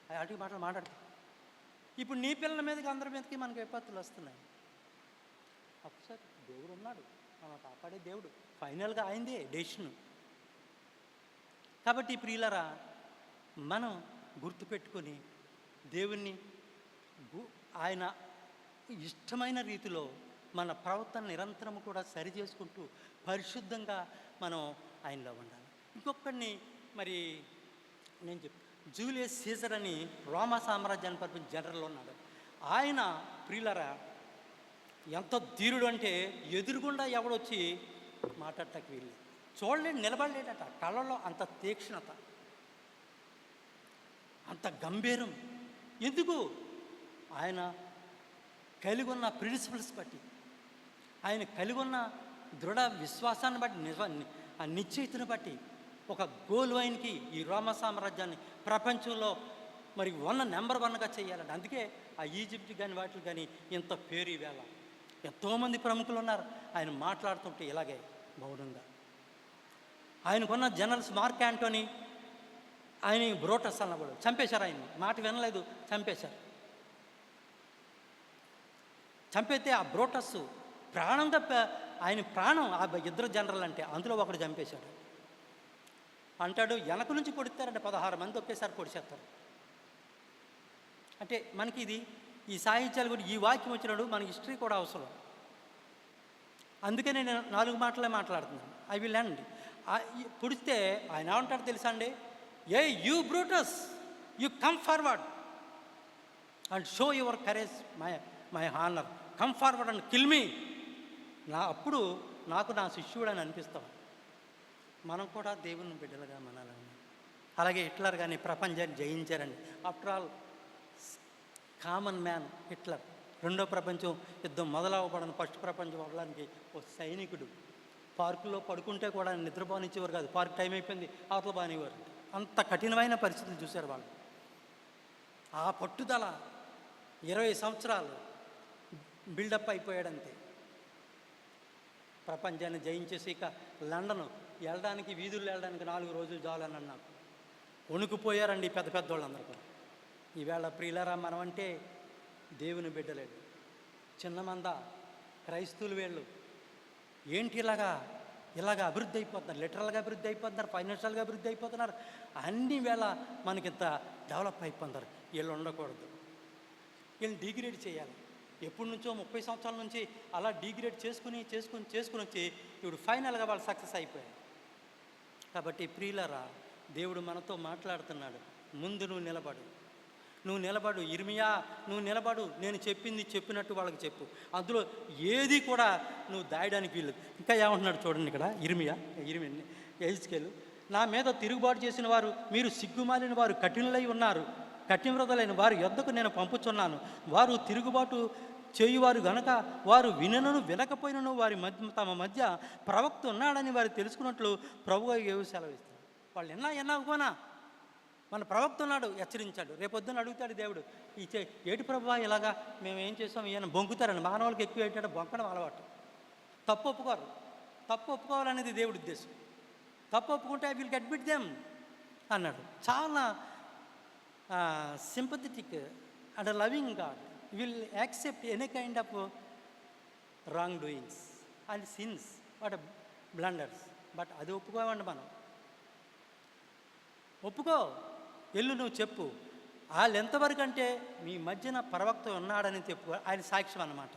అలాంటి మాటలు మాట్లాడుతాం. ఇప్పుడు నీ పిల్లల మీదకి అందరి మీదకి మనకి విపత్తులు వస్తున్నాయి. అప్సర్ దేవుడు ఉన్నాడు, మనం కాపాడే దేవుడు, ఫైనల్గా ఆయనదే డెసిషన్. కాబట్టి ప్రియులరా, మనం గుర్తుపెట్టుకొని దేవుణ్ణి ఆయన ఇష్టమైన రీతిలో మన ప్రవర్తన నిరంతరం కూడా సరి చేసుకుంటూ పరిశుద్ధంగా మనం ఆయనలో ఉండాలి. ఇంకొకరిని మరి నేను జూలియస్ సీజర్ అని రోమా సామ్రాజ్యాన్ని పరిపాలించిన జనరల్ ఉన్నాడు. ఆయన ప్రియులరా ఎంత ధీరుడు అంటే ఎదురుగుండా ఎవడొచ్చి మాట్లాడటానికి వీళ్ళు చూడలేడు, నిలబడలేడట. కళ్ళలో అంత తీక్షణత, అంత గంభీరం. ఎందుకు? ఆయన కలిగి ఉన్న ప్రిన్సిపల్స్ బట్టి, ఆయన కలిగి ఉన్న దృఢ విశ్వాసాన్ని బట్టి, ఆ నిశ్చయితను బట్టి ఒక గోల్ వైన్కి ఈ రోమా సామ్రాజ్యాన్ని ప్రపంచంలో మరి నెంబర్ 1గా చేయాలండి. అందుకే ఆ ఈజిప్ట్ కానీ వాటికి కానీ ఇంత పేరు ఈవేళ. ఎంతోమంది ప్రముఖులు ఉన్నారు. ఆయన మాట్లాడుతుంటే ఇలాగే మౌనంగా. ఆయనకున్న జనరల్స్ మార్క్ యాంటోనీ, ఆయన బ్రోటస్ అన్నవాడు, చంపేశారు. ఆయన్ని మాట వినలేదు, చంపేశారు. చంపేస్తే ఆ బ్రోటస్ ప్రాణంగా ఆయన ప్రాణం ఆ ఇద్దరు జనరల్ అంటే అందులో ఒకడు చంపేశాడు. అంటాడు వెనక నుంచి పొడుస్తారంటే 16 మంది ఒకేసారి పొడిచేస్తారు. అంటే మనకి ఇది ఈ సాహిత్యాలు కూడా ఈ వాక్యం వచ్చినాడు మనకి హిస్టరీ కూడా అవసరం. అందుకే నేను 4 మాటలే మాట్లాడుతున్నాను. I will end. పొడిస్తే ఆయన ఏమంటాడు తెలుసా అండి? ఏ you Brutus, you come forward and show your courage, my honour, come forward and kill me. అప్పుడు నాకు నా శిష్యుడు అని అనిపిస్తాం. మనం కూడా దేవుని బిడ్డలుగా మనాలని. అలాగే హిట్లర్ కానీ ప్రపంచాన్ని జయించారండి. After all common man Hitler. రెండో ప్రపంచం యుద్ధం మొదలవ్వబడిన ఫస్ట్ ప్రపంచం అవ్వడానికి ఓ సైనికుడు. పార్కులో పడుకుంటే కూడా నిద్రపోనిచ్చేవారు కాదు. పార్క్ టైం అయిపోయింది అవతల బానివారు. అంత కఠినమైన పరిస్థితులు చూశారు వాళ్ళు. ఆ పట్టుదల 20 సంవత్సరాలు బిల్డప్ అయిపోయాడంతే. ప్రపంచాన్ని జయించేసి ఇక లండన్ వెళ్ళడానికి, వీధుల్లో వెళ్ళడానికి 4 రోజులు చాలని నాకు వణుకుపోయారండి పెద్ద పెద్దవాళ్ళందరూ కూడా. ఈవేళ ప్రియులరా, మనం అంటే దేవుని బిడ్డలేడు, చిన్నమంద క్రైస్తవులు వీళ్ళు ఏంటి ఇలాగా అభివృద్ధి అయిపోతున్నారు. లిటరల్గా అభివృద్ధి అయిపోతున్నారు, ఫైనాన్షియల్గా అభివృద్ధి అయిపోతున్నారు. అన్ని వేళ మనకింత డెవలప్ అయిపోతున్నారు. వీళ్ళు ఉండకూడదు, వీళ్ళని డిగ్రేడ్ చేయాలి. ఎప్పటి నుంచో 30 సంవత్సరాల నుంచి అలా డిగ్రేడ్ చేసుకుని వచ్చి ఇప్పుడు ఫైనల్గా వాళ్ళు సక్సెస్ అయిపోయారు. కాబట్టి ప్రియులరా, దేవుడు మనతో మాట్లాడుతున్నాడు. ముందు నువ్వు నిలబడు ఇర్మియా, నువ్వు నిలబడు. నేను చెప్పింది చెప్పినట్టు వాళ్ళకి చెప్పు. అందులో ఏది కూడా నువ్వు దాయడానికి వీలు. ఇంకా ఏమంటున్నాడు చూడండి ఇక్కడ ఇర్మియా ఎహెజ్కేలు. నా మీద తిరుగుబాటు చేసిన వారు, మీరు సిగ్గుమాలిన వారు, కఠినులై ఉన్నారు, కఠినవ్రతులైన వారి యొద్దకు నేను పంపుచున్నాను. వారు తిరుగుబాటు చేయువారు గనక వారు వినకపోయినను వారి తమ మధ్య ప్రవక్త ఉన్నాడని వారు తెలుసుకున్నట్లు ప్రభువు ఏవో సెలవిస్తారు. వాళ్ళు ఎన్నాకపోనా మన ప్రవక్త ఉన్నాడు, హెచ్చరించాడు. రేపొద్దున అడుగుతాడు దేవుడు, ఏటి ప్రభువా ఇలాగా మేము ఏం చేస్తాం, ఈయన బొంకుతారని. మానవులకు ఎక్కువ ఏంటంటే బొంకడం అలవాటు. తప్పు ఒప్పుకోవాలనేది దేవుడి ఉద్దేశం. తప్పు ఒప్పుకుంటే ఐ విల్ అడ్మిట్ దెమ్ అన్నాడు. చాలా sympathetic and loving God will accept any kind of wrong doings and since, what blunders. But అది ఒప్పుకోవండి మనం. ఒప్పుకో, వెళ్ళు, నువ్వు చెప్పు. వాళ్ళు ఎంతవరకు అంటే మీ మధ్యన ప్రవక్త ఉన్నాడని చెప్పు. ఆయన సాక్ష్యం అన్నమాట.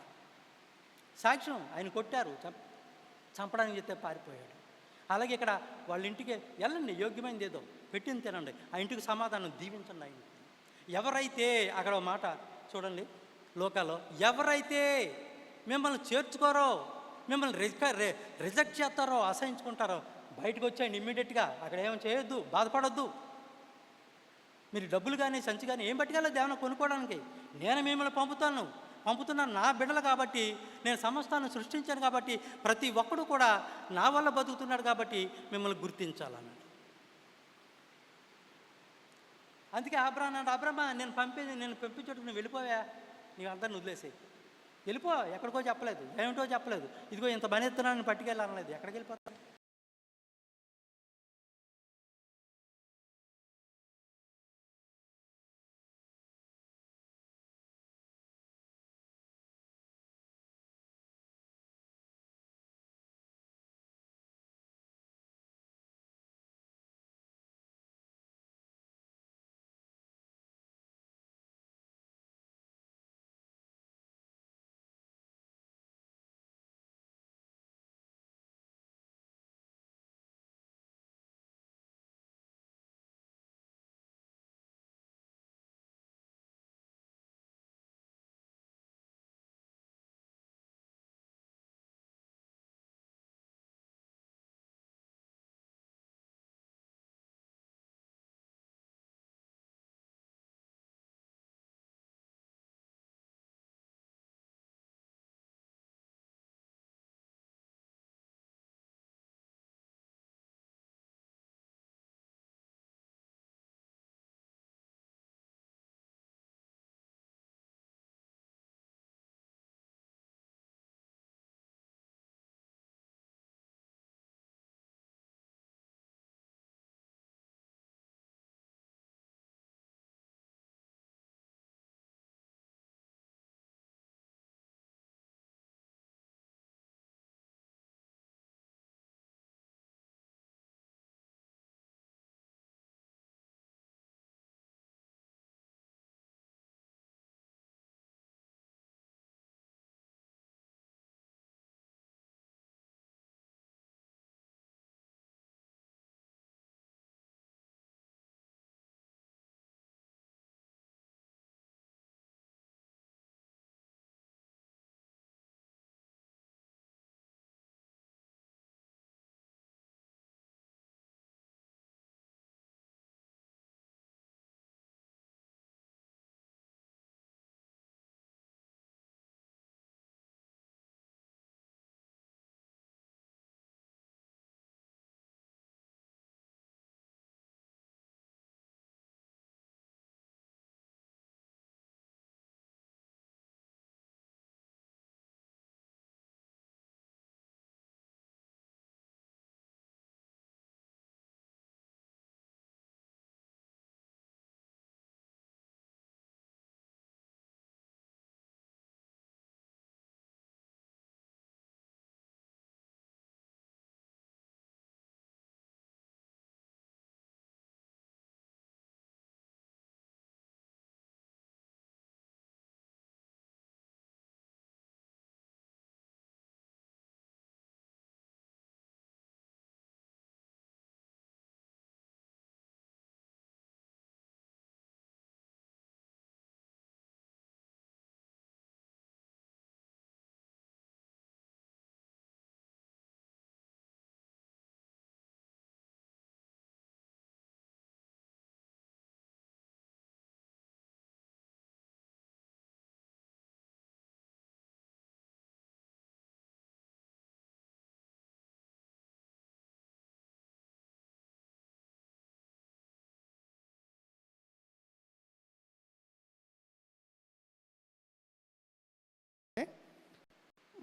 సాక్ష్యం. ఆయన కొట్టారు, చంపడానికి చెప్తే పారిపోయాడు. అలాగే ఇక్కడ వాళ్ళ ఇంటికి వెళ్ళండి, యోగ్యమైనది ఏదో పెట్టింది తినండి, ఆ ఇంటికి సమాధానం దీవించండి. ఆయన ఎవరైతే అక్కడ మాట చూడండి లోకాలో, ఎవరైతే మిమ్మల్ని చేర్చుకోరో, మిమ్మల్ని రిజెక్ట్ చేస్తారో, అసహించుకుంటారో బయటకు వచ్చేయండి ఇమ్మీడియట్గా. అక్కడ ఏమో చేయొద్దు, బాధపడొద్దు. మీరు డబ్బులు కానీ సంచి కానీ ఏం పట్టుకెళ్ళదు ఏమైనా కొనుక్కోవడానికి. నేను మిమ్మల్ని పంపుతున్నాను నా బిడ్డలు కాబట్టి, నేను సమస్తాన్ని సృష్టించాను కాబట్టి, ప్రతి ఒక్కడు కూడా నా వల్ల బతుకుతున్నాడు కాబట్టి మిమ్మల్ని గుర్తించాలన్నాడు. అందుకే అబ్రహ్మ నేను పంపించట్టు నువ్వు వెళ్ళిపోయా, నీకు అందరిని వదిలేసాయి, వెళ్ళిపో. ఎక్కడికో చెప్పలేదు, ఏమిటో చెప్పలేదు, ఇదిగో ఇంత పని ఎత్తున్నాను పట్టుకెళ్ళాలలేదు. ఎక్కడికి వెళ్ళిపోతాను?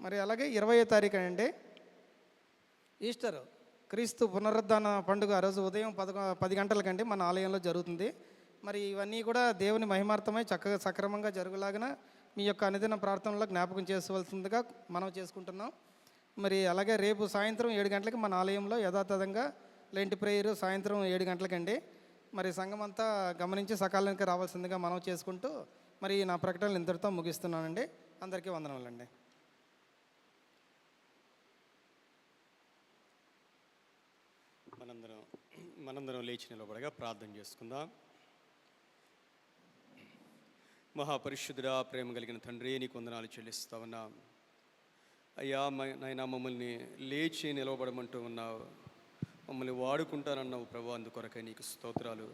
మరి అలాగే 20వ తారీఖు అండి ఈస్టర్, క్రీస్తు పునరుద్ధాన పండుగ ఆ రోజు ఉదయం 10 గంటలకండి మన ఆలయంలో జరుగుతుంది. మరి ఇవన్నీ కూడా దేవుని మహిమార్థమై చక్కగా సక్రమంగా జరుగులాగిన మీ యొక్క అనుదిన ప్రార్థనలో జ్ఞాపకం చేసుకోవాల్సిందిగా మనం చేసుకుంటున్నాం. మరి అలాగే రేపు సాయంత్రం 7 గంటలకి మన ఆలయంలో యథాతథంగా లెంట్ ప్రేయర్ సాయంత్రం 7 గంటలకండి. మరి సంఘం అంతా గమనించి సకాలానికి రావాల్సిందిగా మనం చేసుకుంటూ మరి నా ప్రకటనలు ఇంతటితో ముగిస్తున్నానండి. అందరికీ వందనములండి. మనందరం లేచి నిలబడగా ప్రార్థన చేసుకుందాం. మహాపరిశుద్ధుడా, ప్రేమ కలిగిన తండ్రి, నీకు వందనాలు చెల్లిస్తా ఉన్నాం. అయ్యా నాయనా, మమ్మల్ని లేచి నిలబడమంటూ ఉన్నావు, మమ్మల్ని వాడుకుంటానన్నావు ప్రభు. అందుకొరకై నీకు స్తోత్రాలు.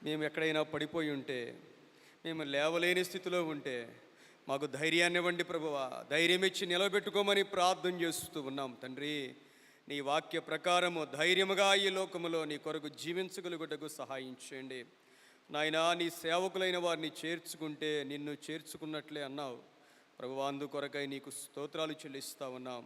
మేము ఎక్కడైనా పడిపోయి ఉంటే, మేము లేవలేని స్థితిలో ఉంటే మాకు ధైర్యాన్ని ఇవ్వండి ప్రభువా. ధైర్యం ఇచ్చి నిలబెట్టుకోమని ప్రార్థన చేస్తూ ఉన్నాం తండ్రి. నీ వాక్య ప్రకారము ధైర్యముగా ఈ లోకములో నీ కొరకు జీవించగలుగుటకు సహాయం చేయండి నాయనా. నీ సేవకులైన వారిని చేర్చుకుంటే నిన్ను చేర్చుకున్నట్లే అన్నావు ప్రభువా. అందుకొరకై నీకు స్తోత్రాలు చెల్లిస్తా ఉన్నాం.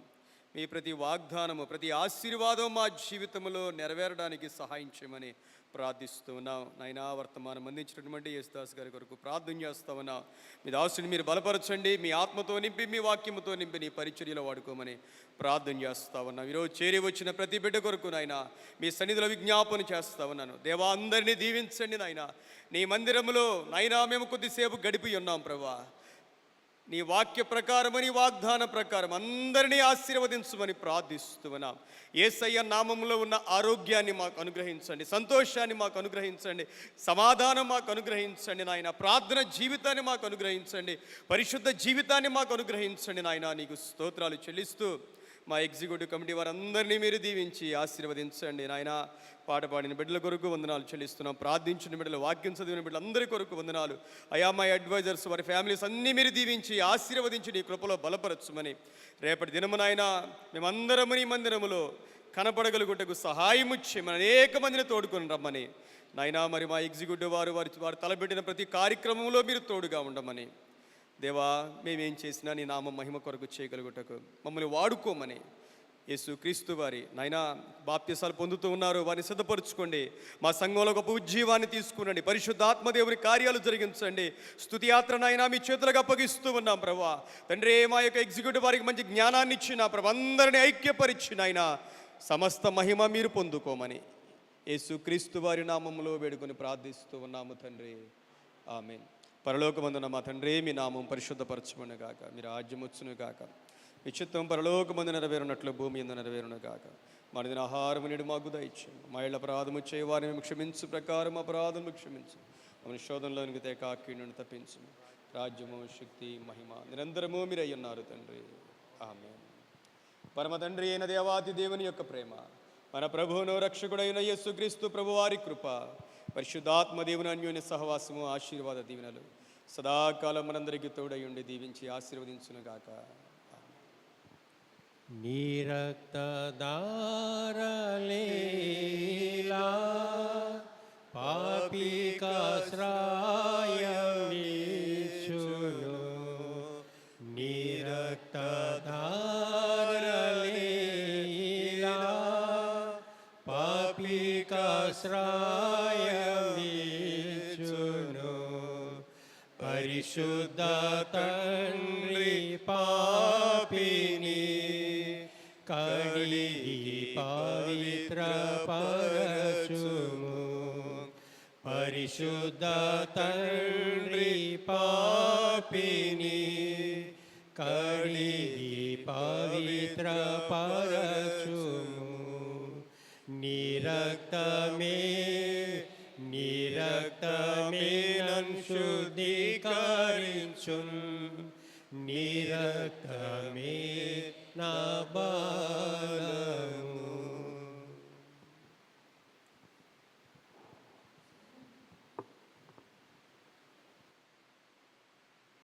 మీ ప్రతి వాగ్దానము, ప్రతి ఆశీర్వాదం మా జీవితంలో నెరవేరడానికి సహాయం చేయమని ప్రార్థిస్తూ ఉన్నాం నాయనా. వర్తమానం అందించినటువంటి యేసుదాస్ గారి కొరకు ప్రార్థన చేస్తా ఉన్నాం. మీ దాసుని మీరు బలపరచండి, మీ ఆత్మతో నింపి, మీ వాక్యముతో నింపి నీ పరిచర్యలో వాడుకోమని ప్రార్థన చేస్తా ఉన్నాం. ఈరోజు చేరి వచ్చిన ప్రతి బిడ్డ కొరకు నాయన మీ సన్నిధిలో విజ్ఞాపన చేస్తా ఉన్నాను. దేవా, అందరినీ దీవించండి నాయన. నీ మందిరంలో నాయనా మేము కొద్దిసేపు గడిపి ఉన్నాం ప్రభా. నీ వాక్య ప్రకారం, నీ వాగ్దాన ప్రకారం అందరినీ ఆశీర్వదించమని ప్రార్థిస్తూ ఉన్నాం. యేసయ్య నామములో ఉన్న ఆరోగ్యాన్ని మాకు అనుగ్రహించండి, సంతోషాన్ని మాకు అనుగ్రహించండి, సమాధానం మాకు అనుగ్రహించండి నాయన. ప్రార్థన జీవితాన్ని మాకు అనుగ్రహించండి, పరిశుద్ధ జీవితాన్ని మాకు అనుగ్రహించండి నాయన. నీకు స్తోత్రాలు చెల్లిస్తూ మా ఎగ్జిక్యూటివ్ కమిటీ వారందరినీ మీరు దీవించి ఆశీర్వదించండి నాయన. పాట పాడిన బిడ్డల కొరకు వందనాలు చెల్లిస్తున్నాం. ప్రార్థించిన బిడ్డలు, వాక్యం చదివిన బిడ్డలు అందరి కొరకు వందనాలు అయా. మా అడ్వైజర్స్, వారి ఫ్యామిలీస్ అన్నీ మీరు దీవించి ఆశీర్వదించి నీ కృపలో బలపరచుమని రేపటి దినమునైనా మేమందరము నీ మందిరములో కనపడగలుగుటకు సహాయము చేయమని అనేక మందిని తోడుకొని రమ్మని నాయనా. మరి మా ఎగ్జిక్యూటివ్ వారు తలపెట్టిన ప్రతి కార్యక్రమంలో మీరు తోడుగా ఉండమని దేవా. మేమేం చేసినా నీ నామం మహిమ కొరకు చేయగలుగుటకు మమ్మల్ని వాడుకోమని యేసు క్రీస్తు వారి నాయనా బాప్తిసాలు పొందుతూ ఉన్నారు, వారిని సిద్ధపరచుకోండి. మా సంఘంలో గొప్ప ఉజ్జీవాన్ని తీసుకునండి. పరిశుద్ధాత్మదేవుని కార్యాలు జరిగించండి. స్తుతి యాత్ర నాయనా మీ చేతులకు అప్పగిస్తూ ఉన్నాం ప్రభా. తండ్రి, మా యొక్క ఎగ్జిక్యూటివ్ వారికి మంచి జ్ఞానాన్ని ఇచ్చిన ప్రభు, అందరినీ ఐక్యపరిచిన ఆయన సమస్త మహిమ మీరు పొందుకోమని యేసు క్రీస్తు వారి నామంలో వేడుకొని ప్రార్థిస్తూ ఉన్నాము తండ్రి. ఆమేన్. పరలోకమందున మా తండ్రి, మీ నామం పరిశుద్ధపరచును గాక, మీ రాజ్యం వచ్చును గాక, మీ చిత్తం పరలోకమందు నెరవేరునట్లు భూమి యందు నెరవేరును గాక. మా దిన ఆహారము నేడు మాకు దయచేయము. మా ఇళ్ళ అపరాధము చేయవారిని మేము క్షమించు ప్రకారం అపరాధము క్షమించు. మమ్మల్ని శోధనలోనికి తేక కీడును తప్పించు. రాజ్యము, శక్తి, మహిమ నిరంతరము మీరు అయ్యున్నారు తండ్రి. ఆమేన్. పరమ తండ్రి అయిన దేవాతి దేవుని యొక్క ప్రేమ, మన ప్రభువును రక్షకుడైన యేసుక్రీస్తు ప్రభువారి కృప, పరిశుద్ధాత్మ దేవుని అన్యోన్య సహవాసము, ఆశీర్వాద దీవెనలు సదాకాలం మనందరికీ తోడై ఉండి దీవించి ఆశీర్వదించునుగాక. నీ రక్తధారలీలా పాపికాశ్రయమీచును. నీ రక్తధారలీలా పాపికాశ్రయమీచును. పరిశుద్ధ తండ్రి పాపిని కడిగి పవిత్ర పరచుము. పరిశుద్ధ తండ్రి పాపిని కడిగి పవిత్ర పరచుము. నీ రక్తమే నన్ను శుద్ధీకరించున్. నీ రక్తమే నా